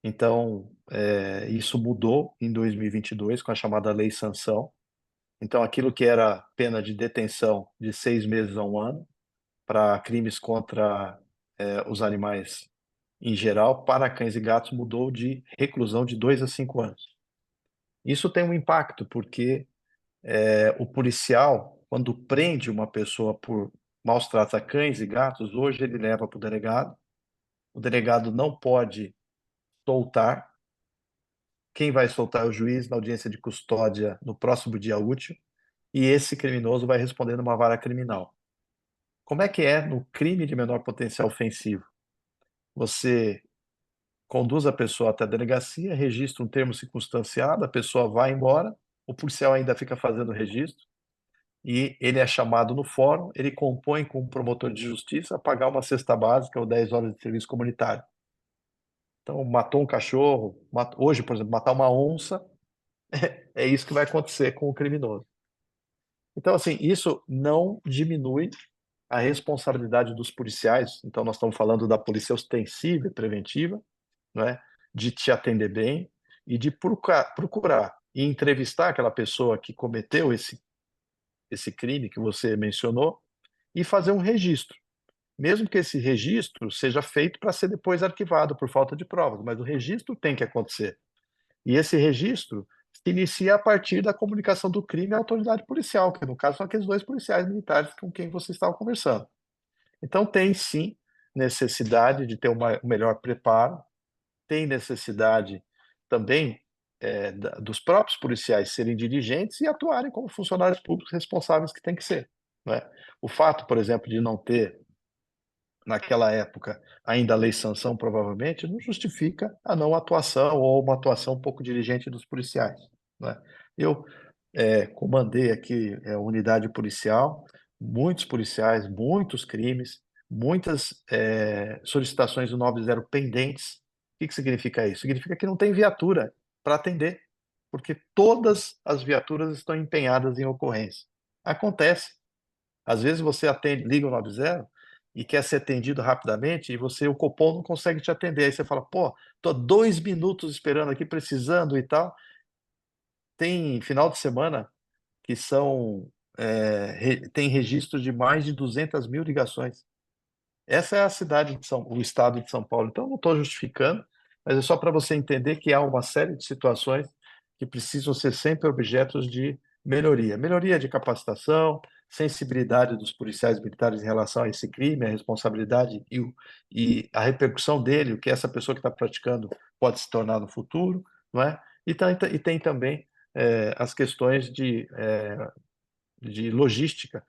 Então, isso mudou em 2022 com a chamada Lei Sanção. Então, aquilo que era pena de detenção de 6 meses a 1 ano para crimes contra os animais em geral, para cães e gatos mudou de reclusão de 2 a 5 anos. Isso tem um impacto, porque o policial, quando prende uma pessoa por maus tratos a cães e gatos, hoje ele leva para o delegado não pode soltar, quem vai soltar é o juiz na audiência de custódia no próximo dia útil, e esse criminoso vai responder numa vara criminal. Como é que é no crime de menor potencial ofensivo? Você conduz a pessoa até a delegacia, registra um termo circunstanciado, a pessoa vai embora, o policial ainda fica fazendo o registro, e ele é chamado no fórum, ele compõe com o promotor de justiça a pagar uma cesta básica ou 10 horas de serviço comunitário. Então, matou um cachorro, hoje, por exemplo, matar uma onça, é isso que vai acontecer com o criminoso. Então, assim, isso não diminui a responsabilidade dos policiais. Então, nós estamos falando da polícia ostensiva e preventiva, né, de te atender bem e de procurar e entrevistar aquela pessoa que cometeu esse crime que você mencionou e fazer um registro. Mesmo que esse registro seja feito para ser depois arquivado por falta de provas, mas o registro tem que acontecer. E esse registro se inicia a partir da comunicação do crime à autoridade policial, que no caso são aqueles 2 policiais militares com quem você estava conversando. Então tem sim necessidade de ter um melhor preparo, tem necessidade também dos próprios policiais serem dirigentes e atuarem como funcionários públicos responsáveis que tem que ser, né? O fato, por exemplo, de não ter naquela época ainda a lei sanção provavelmente não justifica a não atuação ou uma atuação um pouco diligente dos policiais, né? Eu comandei aqui a unidade policial, muitos policiais, muitos crimes, muitas solicitações do 90 pendentes. O que significa isso? Significa que não tem viatura para atender, porque todas as viaturas estão empenhadas em ocorrência. Acontece. Às vezes você liga o 90, e quer ser atendido rapidamente, e o Copom não consegue te atender. Aí você fala, pô, tô 2 minutos esperando aqui, precisando e tal. Tem final de semana que tem registro de mais de 200 mil ligações. Essa é a o estado de São Paulo. Então, não estou justificando, mas é só para você entender que há uma série de situações que precisam ser sempre objetos de melhoria. Melhoria de capacitação, sensibilidade dos policiais militares em relação a esse crime, a responsabilidade e a repercussão dele, o que essa pessoa que está praticando pode se tornar no futuro, não é? E tem também as questões de logística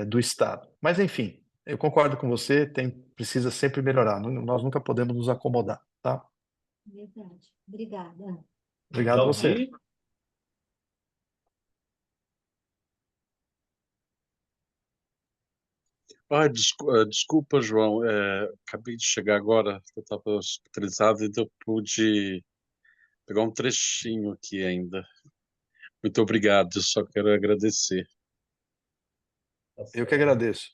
do Estado. Mas, enfim, eu concordo com você, precisa sempre melhorar. Nós nunca podemos nos acomodar, tá? Verdade. Obrigada. Obrigado a você. Valdir? Desculpa, João, acabei de chegar agora, eu estava hospitalizado, então eu pude pegar um trechinho aqui ainda. Muito obrigado, eu só quero agradecer. Tá Eu que certo. agradeço.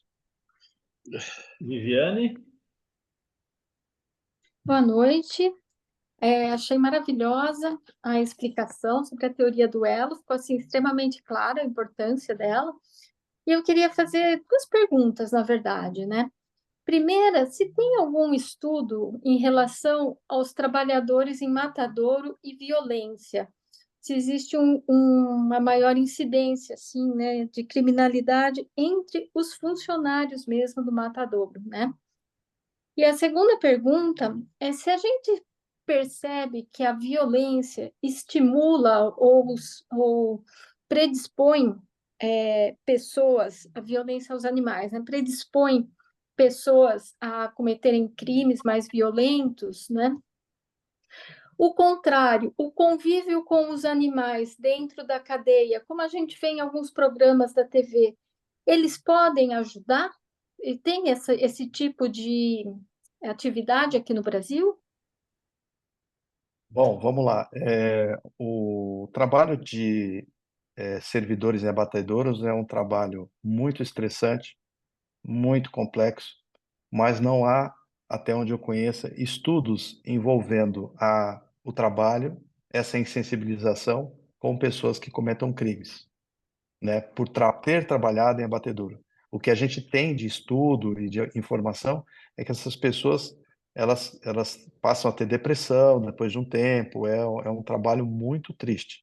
Viviane? Boa noite. Achei maravilhosa a explicação sobre a teoria do elo, ficou assim extremamente clara a importância dela. E eu queria fazer 2 perguntas, na verdade, né? Primeira, se tem algum estudo em relação aos trabalhadores em matadouro e violência? Se existe uma maior incidência, assim, né, de criminalidade entre os funcionários mesmo do matadouro, né? E a segunda pergunta é se a gente percebe que a violência estimula ou predispõe pessoas, a violência aos animais, né? Predispõe pessoas a cometerem crimes mais violentos, né? O contrário, o convívio com os animais dentro da cadeia, como a gente vê em alguns programas da TV, eles podem ajudar? E tem esse tipo de atividade aqui no Brasil? Bom, vamos lá. O trabalho de servidores e abatedouros é um trabalho muito estressante, muito complexo, mas não há, até onde eu conheça, estudos envolvendo o trabalho, essa insensibilização com pessoas que cometam crimes, né, por ter trabalhado em abatedouro. O que a gente tem de estudo e de informação é que essas pessoas elas passam a ter depressão depois de um tempo. É um trabalho muito triste,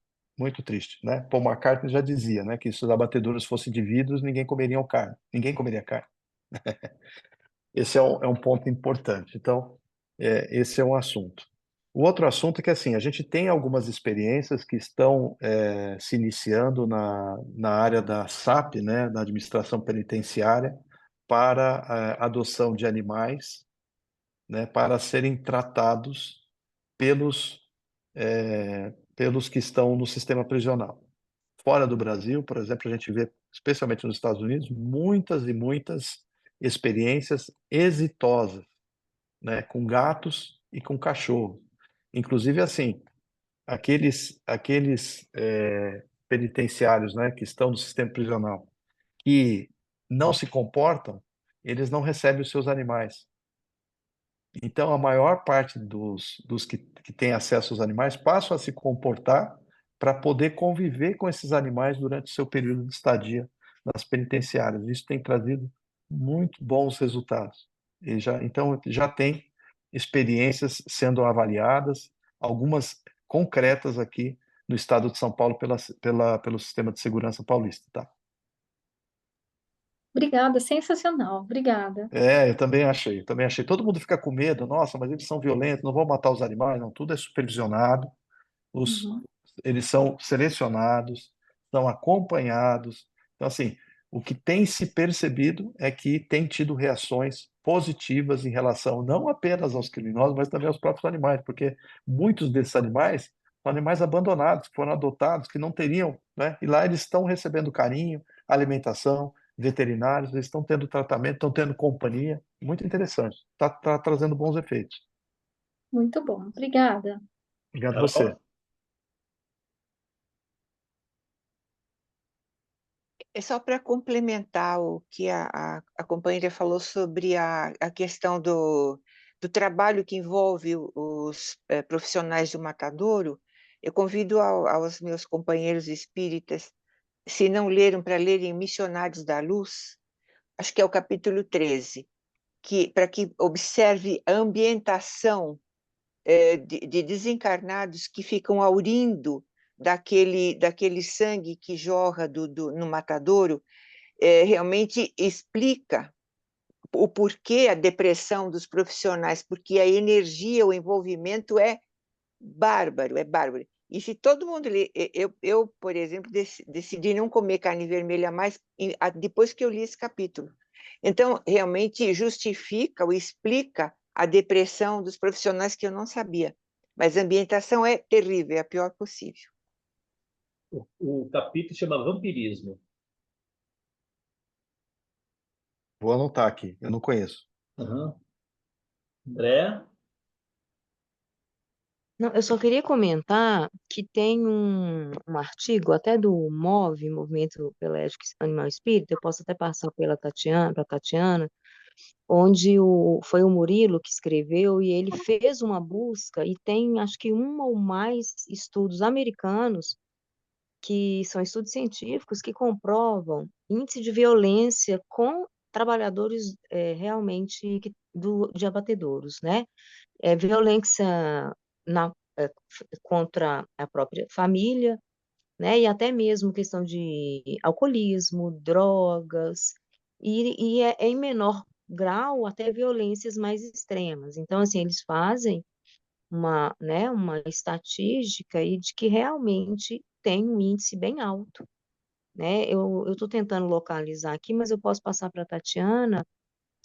né? Paul McCartney já dizia, né, que se os abatedouros fossem de vidros, ninguém comeria carne. Esse é um ponto importante. Então, esse é um assunto. O outro assunto é que, assim, a gente tem algumas experiências que estão se iniciando na área da SAP, né, da administração penitenciária, para a adoção de animais, né, para serem tratados pelos que estão no sistema prisional. Fora do Brasil, por exemplo, a gente vê, especialmente nos Estados Unidos, muitas e muitas experiências exitosas, né, com gatos e com cachorros. Inclusive, assim, aqueles penitenciários, né, que estão no sistema prisional, que não se comportam, eles não recebem os seus animais. Então, a maior parte dos que têm acesso aos animais passam a se comportar para poder conviver com esses animais durante o seu período de estadia nas penitenciárias. Isso tem trazido muito bons resultados. Então, já tem experiências sendo avaliadas, algumas concretas aqui no estado de São Paulo pelo Sistema de Segurança Paulista, tá? Obrigada, sensacional, obrigada. Eu também achei, também achei. Todo mundo fica com medo, nossa, mas eles são violentos, não vão matar os animais, não, tudo é supervisionado, Uhum. eles são selecionados, são acompanhados. Então, assim, o que tem se percebido é que tem tido reações positivas em relação não apenas aos criminosos, mas também aos próprios animais, porque muitos desses animais são animais abandonados, que foram adotados, que não teriam, né? E lá eles estão recebendo carinho, alimentação, veterinários, eles estão tendo tratamento, estão tendo companhia. Muito interessante. Está trazendo bons efeitos. Muito bom, obrigada. Obrigado a Carol? você. É só para complementar o que a companheira falou sobre a questão do trabalho que envolve os profissionais do matadouro. Eu convido aos meus companheiros espíritas, se não leram, para lerem Missionários da Luz, acho que é o capítulo 13, para que observe a ambientação de desencarnados que ficam aurindo daquele sangue que jorra no matadouro. Realmente explica o porquê a depressão dos profissionais, porque a energia, o envolvimento é bárbaro, é bárbaro. E se todo mundo eu, por exemplo, decidi não comer carne vermelha mais depois que eu li esse capítulo. Então, realmente justifica ou explica a depressão dos profissionais que eu não sabia. Mas a ambientação é terrível, é a pior possível. O capítulo chama Vampirismo. Vou anotar aqui, eu não conheço. Uhum. André? Não, eu só queria comentar que tem um artigo até do MOVE, Movimento pela Ética Animal e Espírita, eu posso até passar pela Tatiana, para Tatiana, onde foi o Murilo que escreveu e ele fez uma busca e tem acho que um ou mais estudos americanos que são estudos científicos que comprovam índice de violência com trabalhadores realmente de abatedouros, né? Violência contra a própria família, né? E até mesmo questão de alcoolismo, drogas, e é em menor grau até violências mais extremas. Então, assim, eles fazem uma estatística aí de que realmente tem um índice bem alto, né? Eu estou tentando localizar aqui, mas eu posso passar para a Tatiana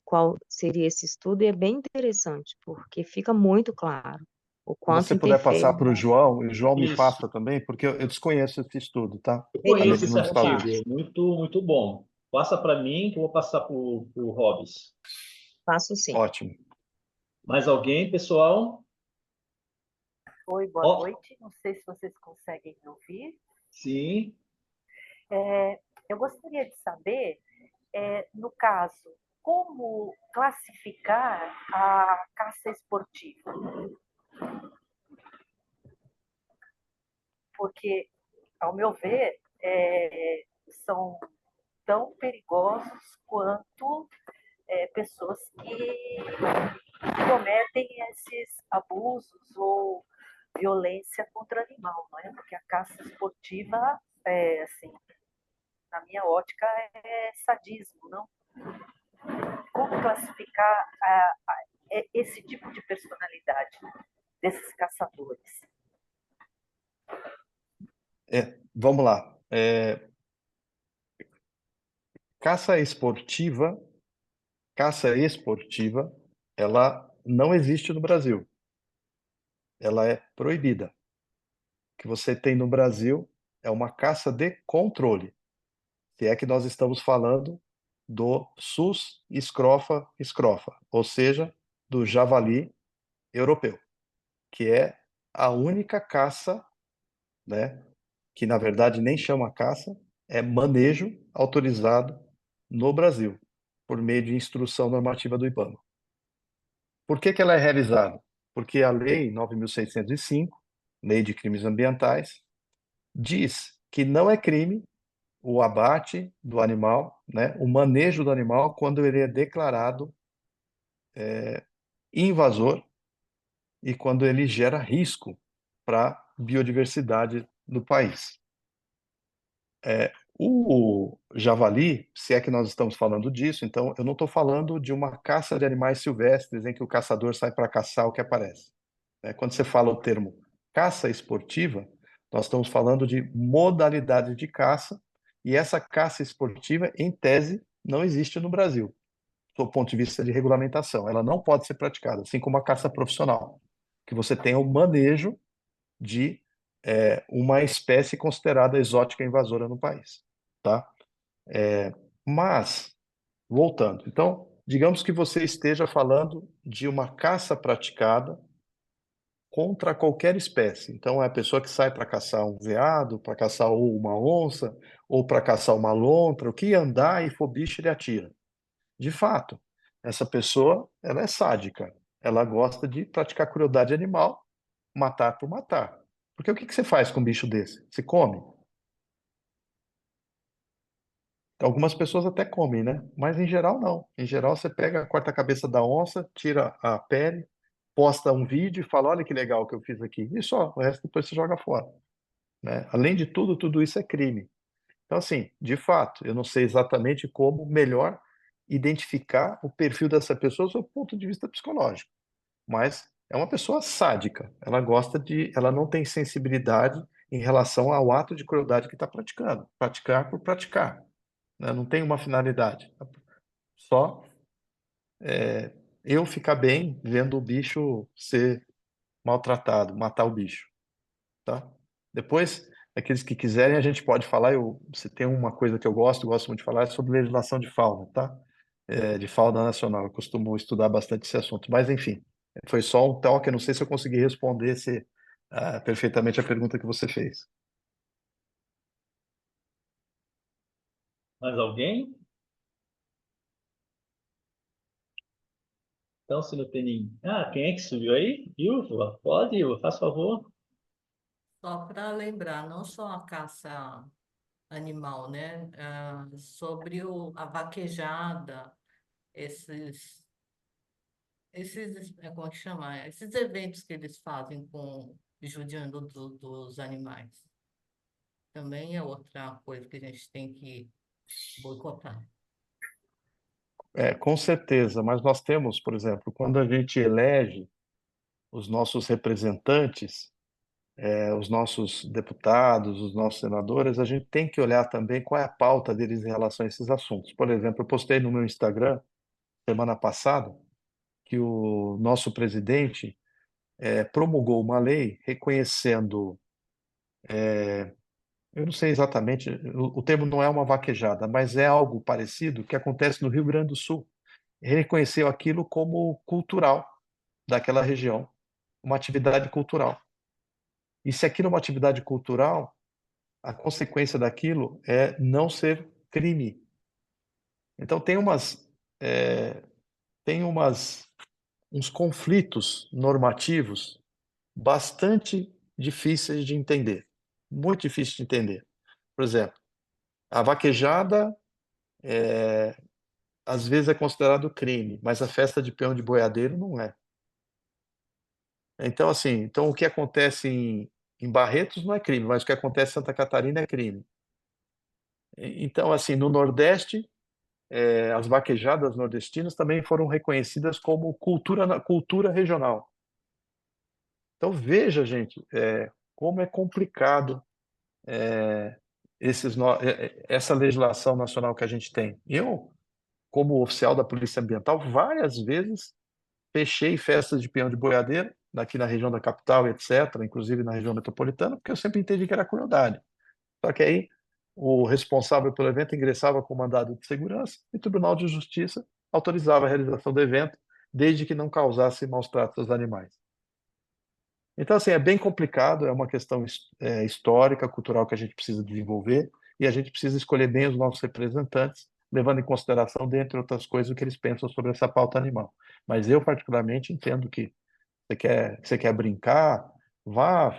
qual seria esse estudo, e é bem interessante, porque fica muito claro o Se quanto você puder passar interfere. para o João, e o João me Isso. passa também, porque eu desconheço esse estudo, tá? Eu conheço Beleza, esse Nos eu Estados artigo, Unidos. passo, muito, muito bom. Passa para mim, que eu vou passar para o Hobbes. passo sim. Ótimo. Mais alguém, pessoal? Oi, boa Ó, noite. Não sei se vocês conseguem me ouvir. sim. Eu gostaria de saber, no caso, como classificar a caça esportiva? Porque, ao meu ver, são tão perigosos quanto pessoas que cometem esses abusos ou violência contra o animal, não é? Porque a caça esportiva, assim, na minha ótica, é sadismo, não? Como classificar esse tipo de personalidade desses caçadores? Vamos lá. Caça esportiva, ela não existe no Brasil. Ela é proibida. O que você tem no Brasil é uma caça de controle. Se é que nós estamos falando do sus scrofa scrofa, ou seja, do javali europeu, que é a única caça, né, que na verdade nem chama caça, é manejo autorizado no Brasil, por meio de instrução normativa do IBAMA. Por que ela é realizada? Porque a Lei 9.605, Lei de Crimes Ambientais, diz que não é crime o abate do animal, né, o manejo do animal, quando ele é declarado invasor e quando ele gera risco para a biodiversidade do país. O javali, se é que nós estamos falando disso, então eu não estou falando de uma caça de animais silvestres em que o caçador sai para caçar o que aparece. Quando você fala o termo caça esportiva, nós estamos falando de modalidade de caça, e essa caça esportiva, em tese, não existe no Brasil, do ponto de vista de regulamentação. Ela não pode ser praticada, assim como a caça profissional, que você tem o manejo de uma espécie considerada exótica invasora no país, tá? Mas, voltando, então, digamos que você esteja falando de uma caça praticada contra qualquer espécie. Então, é a pessoa que sai para caçar um veado, para caçar ou uma onça, ou para caçar uma lontra, o que andar e for bicho, ele atira. De fato, essa pessoa, ela é sádica. Ela gosta de praticar crueldade animal, matar por matar. Porque o que você faz com um bicho desse? Você come? Algumas pessoas até comem, né? Mas em geral não. Em geral você pega, corta a cabeça da onça, tira a pele, posta um vídeo e fala, olha que legal que eu fiz aqui. E só, o resto depois você joga fora, né? Além de tudo, tudo isso é crime. Então, assim, de fato, eu não sei exatamente como melhor identificar o perfil dessa pessoa do ponto de vista psicológico, mas é uma pessoa sádica. Ela gosta de, ela não tem sensibilidade em relação ao ato de crueldade que está praticando. Praticar por praticar, né? Não tem uma finalidade. Só eu ficar bem vendo o bicho ser maltratado, matar o bicho, tá? Depois, aqueles que quiserem, a gente pode falar. Você tem uma coisa que eu gosto muito de falar, é sobre legislação de fauna, tá? De fauna nacional. Eu costumo estudar bastante esse assunto. Mas, enfim, foi só um toque. Eu não sei se eu consegui responder perfeitamente a pergunta que você fez. Mais alguém? Então, se não tem ninguém... Ah, quem é que subiu aí? Ilva? Pode, Ilva, faz favor. Só para lembrar, não só a caça animal, né? Sobre a vaquejada, como é que chama? Esses eventos que eles fazem judiando dos animais. Também é outra coisa que a gente tem que boicotar. Com certeza, mas nós temos, por exemplo, quando a gente elege os nossos representantes, os nossos deputados, os nossos senadores, a gente tem que olhar também qual é a pauta deles em relação a esses assuntos. Por exemplo, eu postei no meu Instagram, semana passada, que o nosso presidente promulgou uma lei reconhecendo, eu não sei exatamente, o termo não é uma vaquejada, mas é algo parecido que acontece no Rio Grande do Sul. Ele reconheceu aquilo como cultural daquela região, uma atividade cultural. E se aquilo é uma atividade cultural, a consequência daquilo é não ser crime. Então tem uns conflitos normativos bastante difíceis de entender, muito difíceis de entender. Por exemplo, a vaquejada às vezes é considerado crime, mas a festa de peão de boiadeiro não é. Então, assim, então o que acontece em Barretos não é crime, mas o que acontece em Santa Catarina é crime. Então, assim, no Nordeste, as vaquejadas nordestinas também foram reconhecidas como cultura regional. Então, veja, gente, como é complicado essa legislação nacional que a gente tem. Eu, como oficial da Polícia Ambiental, várias vezes fechei festas de peão de boiadeiro, aqui na região da capital, etc., inclusive na região metropolitana, porque eu sempre entendi que era crueldade. Só que aí o responsável pelo evento ingressava com mandado de segurança e o Tribunal de Justiça autorizava a realização do evento, desde que não causasse maus tratos aos animais. Então, assim, é bem complicado, é uma questão histórica, cultural que a gente precisa desenvolver e a gente precisa escolher bem os nossos representantes, levando em consideração, dentre outras coisas, o que eles pensam sobre essa pauta animal. Mas eu, particularmente, entendo que você quer brincar, vá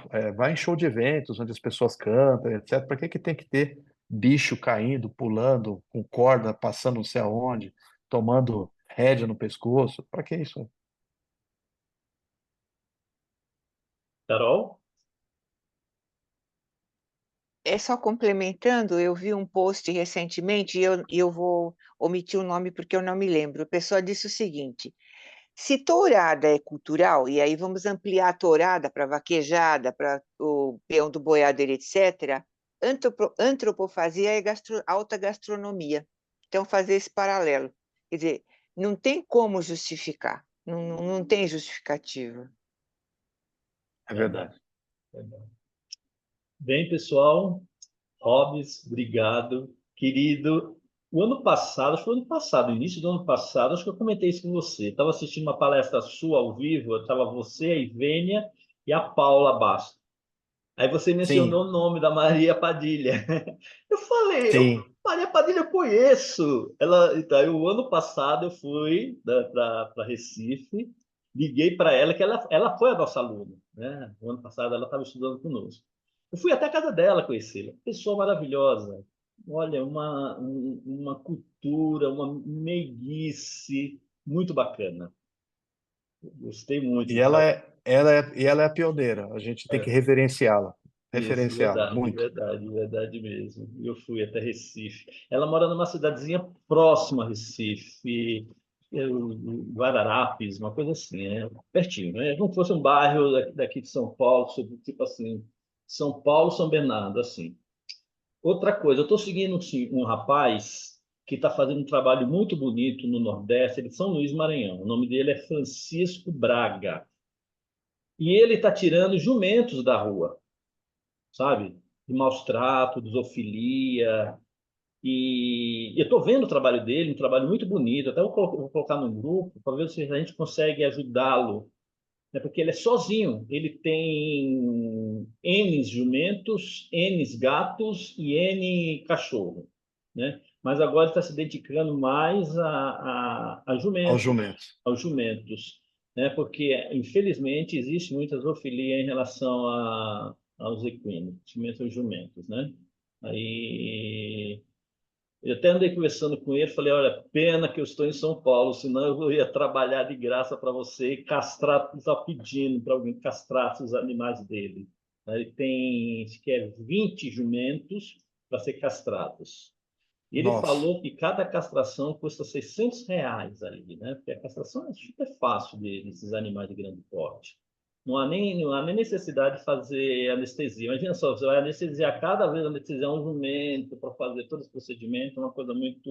em show de eventos, onde as pessoas cantam, etc. Para que tem que ter bicho caindo, pulando, com corda, passando não sei aonde, tomando rédea no pescoço? Para que isso? Carol? Só complementando, eu vi um post recentemente, e eu vou omitir o nome porque eu não me lembro. A pessoa disse o seguinte: se tourada é cultural, e aí vamos ampliar a tourada para vaquejada, para o peão do boiadeiro, etc., antropofagia é alta gastronomia. Então, fazer esse paralelo. Quer dizer, não tem como justificar, não tem justificativa. É verdade. Bem, pessoal, Hobbes, obrigado. Querido, o ano passado, acho que foi o ano passado, início do ano passado, acho que eu comentei isso com você. Estava assistindo uma palestra sua ao vivo, estava você, a Ivênia e a Paula Bastos. Aí você Sim, mencionou o nome da Maria Padilha. Eu falei, sim. Maria Padilha eu conheço. Ela, então, o ano passado eu fui para Recife, liguei para ela, que ela foi a nossa aluna, né? O ano passado ela estava estudando conosco. Eu fui até a casa dela conhecê-la. Pessoa maravilhosa. Olha, uma cultura, uma meiguice muito bacana. Gostei muito E de trabalhar. ela é a pioneira. A gente tem que reverenciá-la, Isso, referenciá-la verdade, muito. verdade, verdade mesmo. Eu fui até Recife. Ela mora numa cidadezinha próxima a Recife, Guararapes, uma coisa assim, pertinho, né? Como se fosse um bairro daqui de São Paulo, tipo assim, São Paulo, São Bernardo, assim. Outra coisa, eu estou seguindo sim, um rapaz que está fazendo um trabalho muito bonito no Nordeste, ele é de São Luís, Maranhão. O nome dele é Francisco Braga. E ele está tirando jumentos da rua, sabe? De maus tratos, de zoofilia. E eu estou vendo o trabalho dele, um trabalho muito bonito. Até vou colocar no grupo para ver se a gente consegue ajudá-lo. Né? Porque ele é sozinho. Ele tem N jumentos, N gatos e N cachorro. Né? Mas agora está se dedicando mais a Aos jumentos, jumentos. aos jumentos, né? Porque, infelizmente, existe muita zoofilia em relação aos equinos, principalmente aos jumentos, né? Aí eu até andei conversando com ele, falei, olha, pena que eu estou em São Paulo, senão eu ia trabalhar de graça para você e castrar, está pedindo para alguém castrar os animais dele. Ele tem, acho que é 20 jumentos para ser castrados. E ele Nossa, falou que cada castração custa R$ 600 ali, né? Porque a castração é super fácil desses animais de grande porte. Não há nem necessidade de fazer anestesia. Imagina só, você vai anestesiar cada vez, anestesiar um jumento para fazer todo esse procedimento, é uma coisa muito,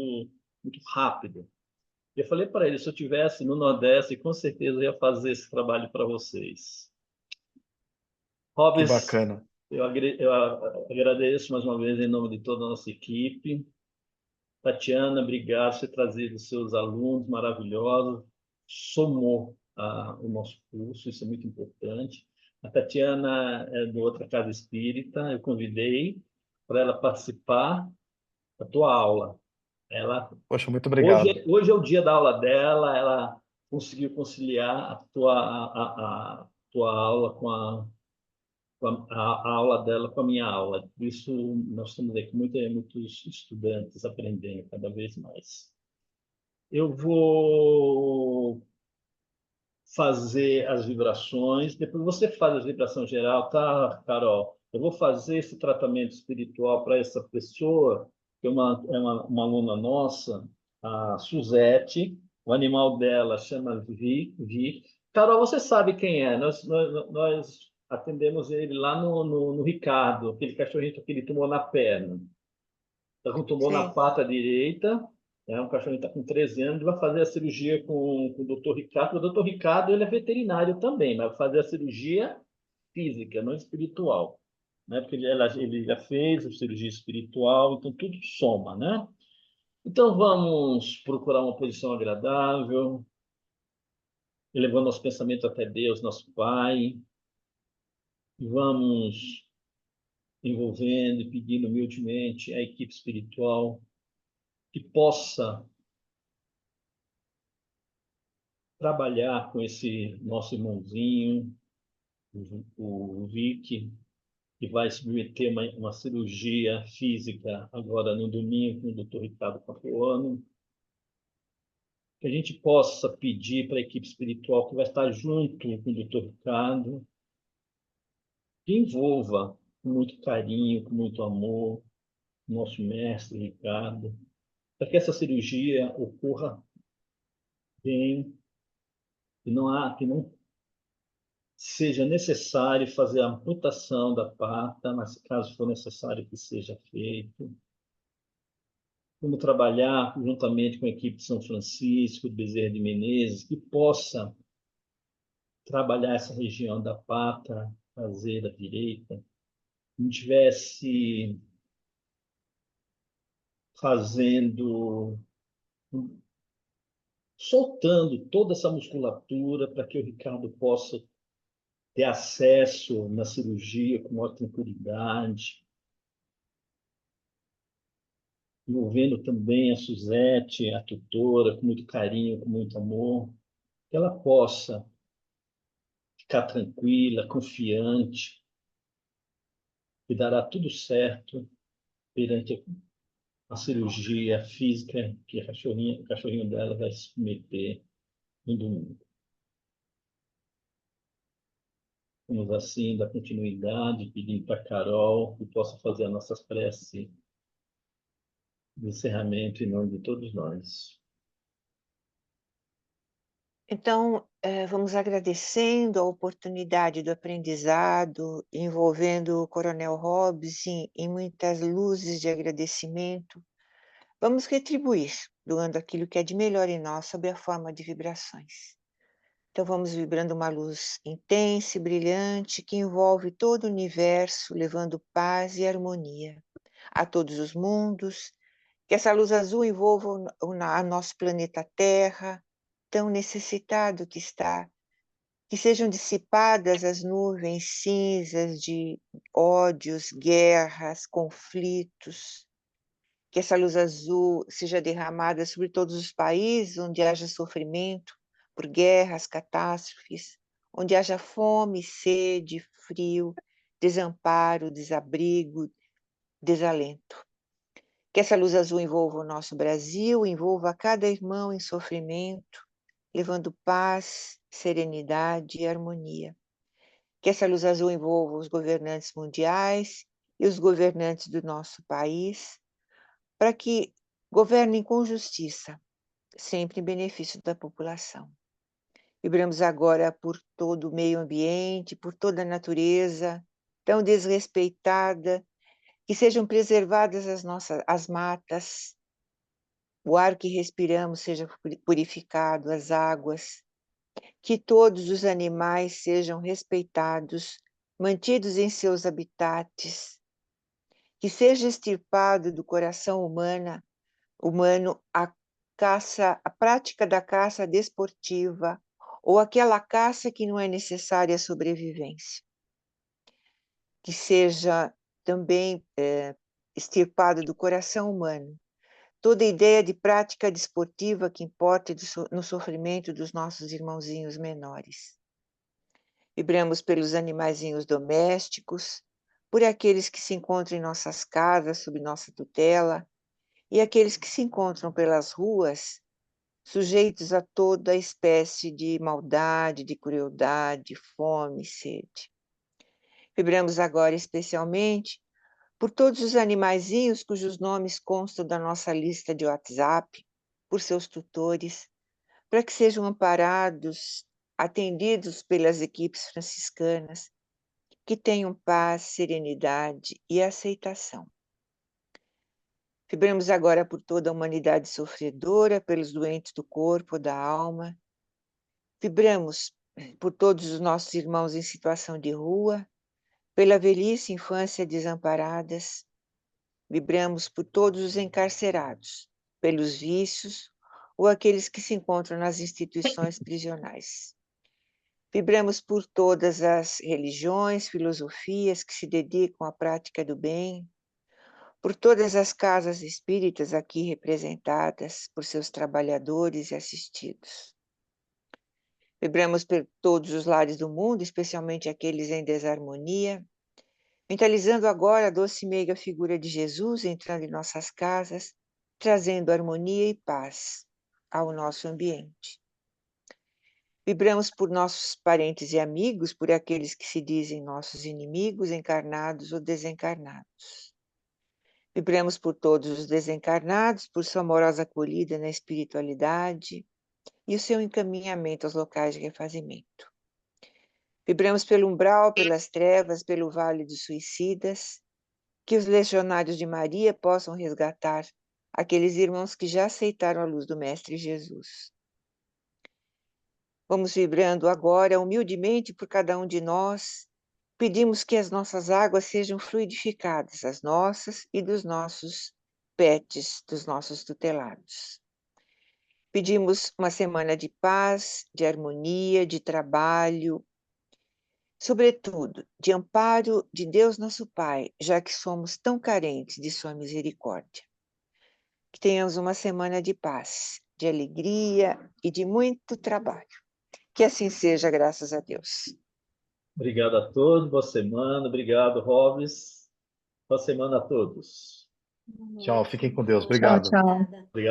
muito rápida. Eu falei para ele, se eu tivesse no Nordeste, com certeza eu ia fazer esse trabalho para vocês. que Robes, bacana. eu agradeço mais uma vez em nome de toda a nossa equipe. Tatiana, obrigado por ter trazido os seus alunos maravilhosos, somou o nosso curso, isso é muito importante. A Tatiana é de outra casa espírita, eu convidei para ela participar da tua aula. Ela, Poxa, muito hoje, obrigado. hoje é o dia da aula dela, ela conseguiu conciliar a tua aula com a aula dela com a minha aula. Por isso, nós estamos aqui muitos estudantes aprendendo cada vez mais. Eu vou fazer as vibrações, depois você faz a vibração geral, tá, Carol? Eu vou fazer esse tratamento espiritual para essa pessoa, que é uma aluna nossa, a Suzete, o animal dela chama Vi. Carol, você sabe quem é? Nós atendemos ele lá no Ricardo, aquele cachorrinho que ele tomou na perna. Está com tumor na Sim. pata direita, um cachorro está com 13 anos, vai fazer a cirurgia com o doutor Ricardo. O doutor Ricardo ele é veterinário também, mas vai fazer a cirurgia física, não espiritual. Né? Porque ele já fez a cirurgia espiritual, então tudo soma, né? Então vamos procurar uma posição agradável, elevando nosso pensamento até Deus, nosso Pai. Vamos envolvendo e pedindo humildemente a equipe espiritual que possa trabalhar com esse nosso irmãozinho, o Vic, que vai submeter uma cirurgia física agora no domingo com o Dr. Ricardo Capuano, que a gente possa pedir para a equipe espiritual que vai estar junto com o Dr. Ricardo, que envolva com muito carinho, com muito amor, o nosso mestre Ricardo, para que essa cirurgia ocorra bem, que não seja necessário fazer a amputação da pata, mas caso for necessário que seja feito. Como trabalhar juntamente com a equipe de São Francisco, Bezerra de Menezes, que possa trabalhar essa região da pata traseira direita, não estivesse fazendo, soltando toda essa musculatura para que o Ricardo possa ter acesso na cirurgia com maior tranquilidade, envolvendo também a Suzete, a tutora, com muito carinho, com muito amor, que ela possa ficar tranquila, confiante, que dará tudo certo perante a cirurgia física que o cachorrinho dela vai se submeter no domingo. Vamos assim dar continuidade, pedindo para a Carol que possa fazer as nossas preces de encerramento em nome de todos nós. Então, vamos agradecendo a oportunidade do aprendizado, envolvendo o Coronel Hobbes em muitas luzes de agradecimento. Vamos retribuir, doando aquilo que é de melhor em nós, sob a forma de vibrações. Então, vamos vibrando uma luz intensa e brilhante que envolve todo o universo, levando paz e harmonia a todos os mundos. Que essa luz azul envolva o nosso planeta Terra, tão necessitado que está, que sejam dissipadas as nuvens cinzas de ódios, guerras, conflitos, que essa luz azul seja derramada sobre todos os países onde haja sofrimento por guerras, catástrofes, onde haja fome, sede, frio, desamparo, desabrigo, desalento. Que essa luz azul envolva o nosso Brasil, envolva cada irmão em sofrimento, levando paz, serenidade e harmonia. Que essa luz azul envolva os governantes mundiais e os governantes do nosso país, para que governem com justiça, sempre em benefício da população. Vibramos agora por todo o meio ambiente, por toda a natureza, tão desrespeitada, que sejam preservadas as matas, o ar que respiramos seja purificado, as águas, que todos os animais sejam respeitados, mantidos em seus habitats, que seja extirpado do coração humano a prática da caça desportiva ou aquela caça que não é necessária à sobrevivência. Que seja também extirpado do coração humano toda ideia de prática desportiva que importe no sofrimento dos nossos irmãozinhos menores. Vibramos pelos animaizinhos domésticos, por aqueles que se encontram em nossas casas, sob nossa tutela, e aqueles que se encontram pelas ruas, sujeitos a toda espécie de maldade, de crueldade, fome, sede. Vibramos agora especialmente por todos os animaizinhos cujos nomes constam da nossa lista de WhatsApp, por seus tutores, para que sejam amparados, atendidos pelas equipes franciscanas, que tenham paz, serenidade e aceitação. Vibramos agora por toda a humanidade sofredora, pelos doentes do corpo, da alma. Vibramos por todos os nossos irmãos em situação de rua, pela velhice e infância desamparadas. Vibramos por todos os encarcerados, pelos vícios ou aqueles que se encontram nas instituições prisionais. Vibramos por todas as religiões, filosofias que se dedicam à prática do bem, por todas as casas espíritas aqui representadas, por seus trabalhadores e assistidos. Vibramos por todos os lares do mundo, especialmente aqueles em desarmonia, mentalizando agora a doce e meiga figura de Jesus entrando em nossas casas, trazendo harmonia e paz ao nosso ambiente. Vibramos por nossos parentes e amigos, por aqueles que se dizem nossos inimigos, encarnados ou desencarnados. Vibramos por todos os desencarnados, por sua amorosa acolhida na espiritualidade e o seu encaminhamento aos locais de refazimento. Vibramos pelo umbral, pelas trevas, pelo vale dos suicidas, que os legionários de Maria possam resgatar aqueles irmãos que já aceitaram a luz do Mestre Jesus. Vamos vibrando agora humildemente por cada um de nós, pedimos que as nossas águas sejam fluidificadas, as nossas e dos nossos pets, dos nossos tutelados. Pedimos uma semana de paz, de harmonia, de trabalho, sobretudo de amparo de Deus nosso Pai, já que somos tão carentes de sua misericórdia. Que tenhamos uma semana de paz, de alegria e de muito trabalho. Que assim seja, graças a Deus. Obrigado a todos, boa semana. Obrigado, Robes. Boa semana a todos. Boa Tchau, noite. fiquem com Deus. Boa noite. Obrigado. Tchau, tchau. Obrigada.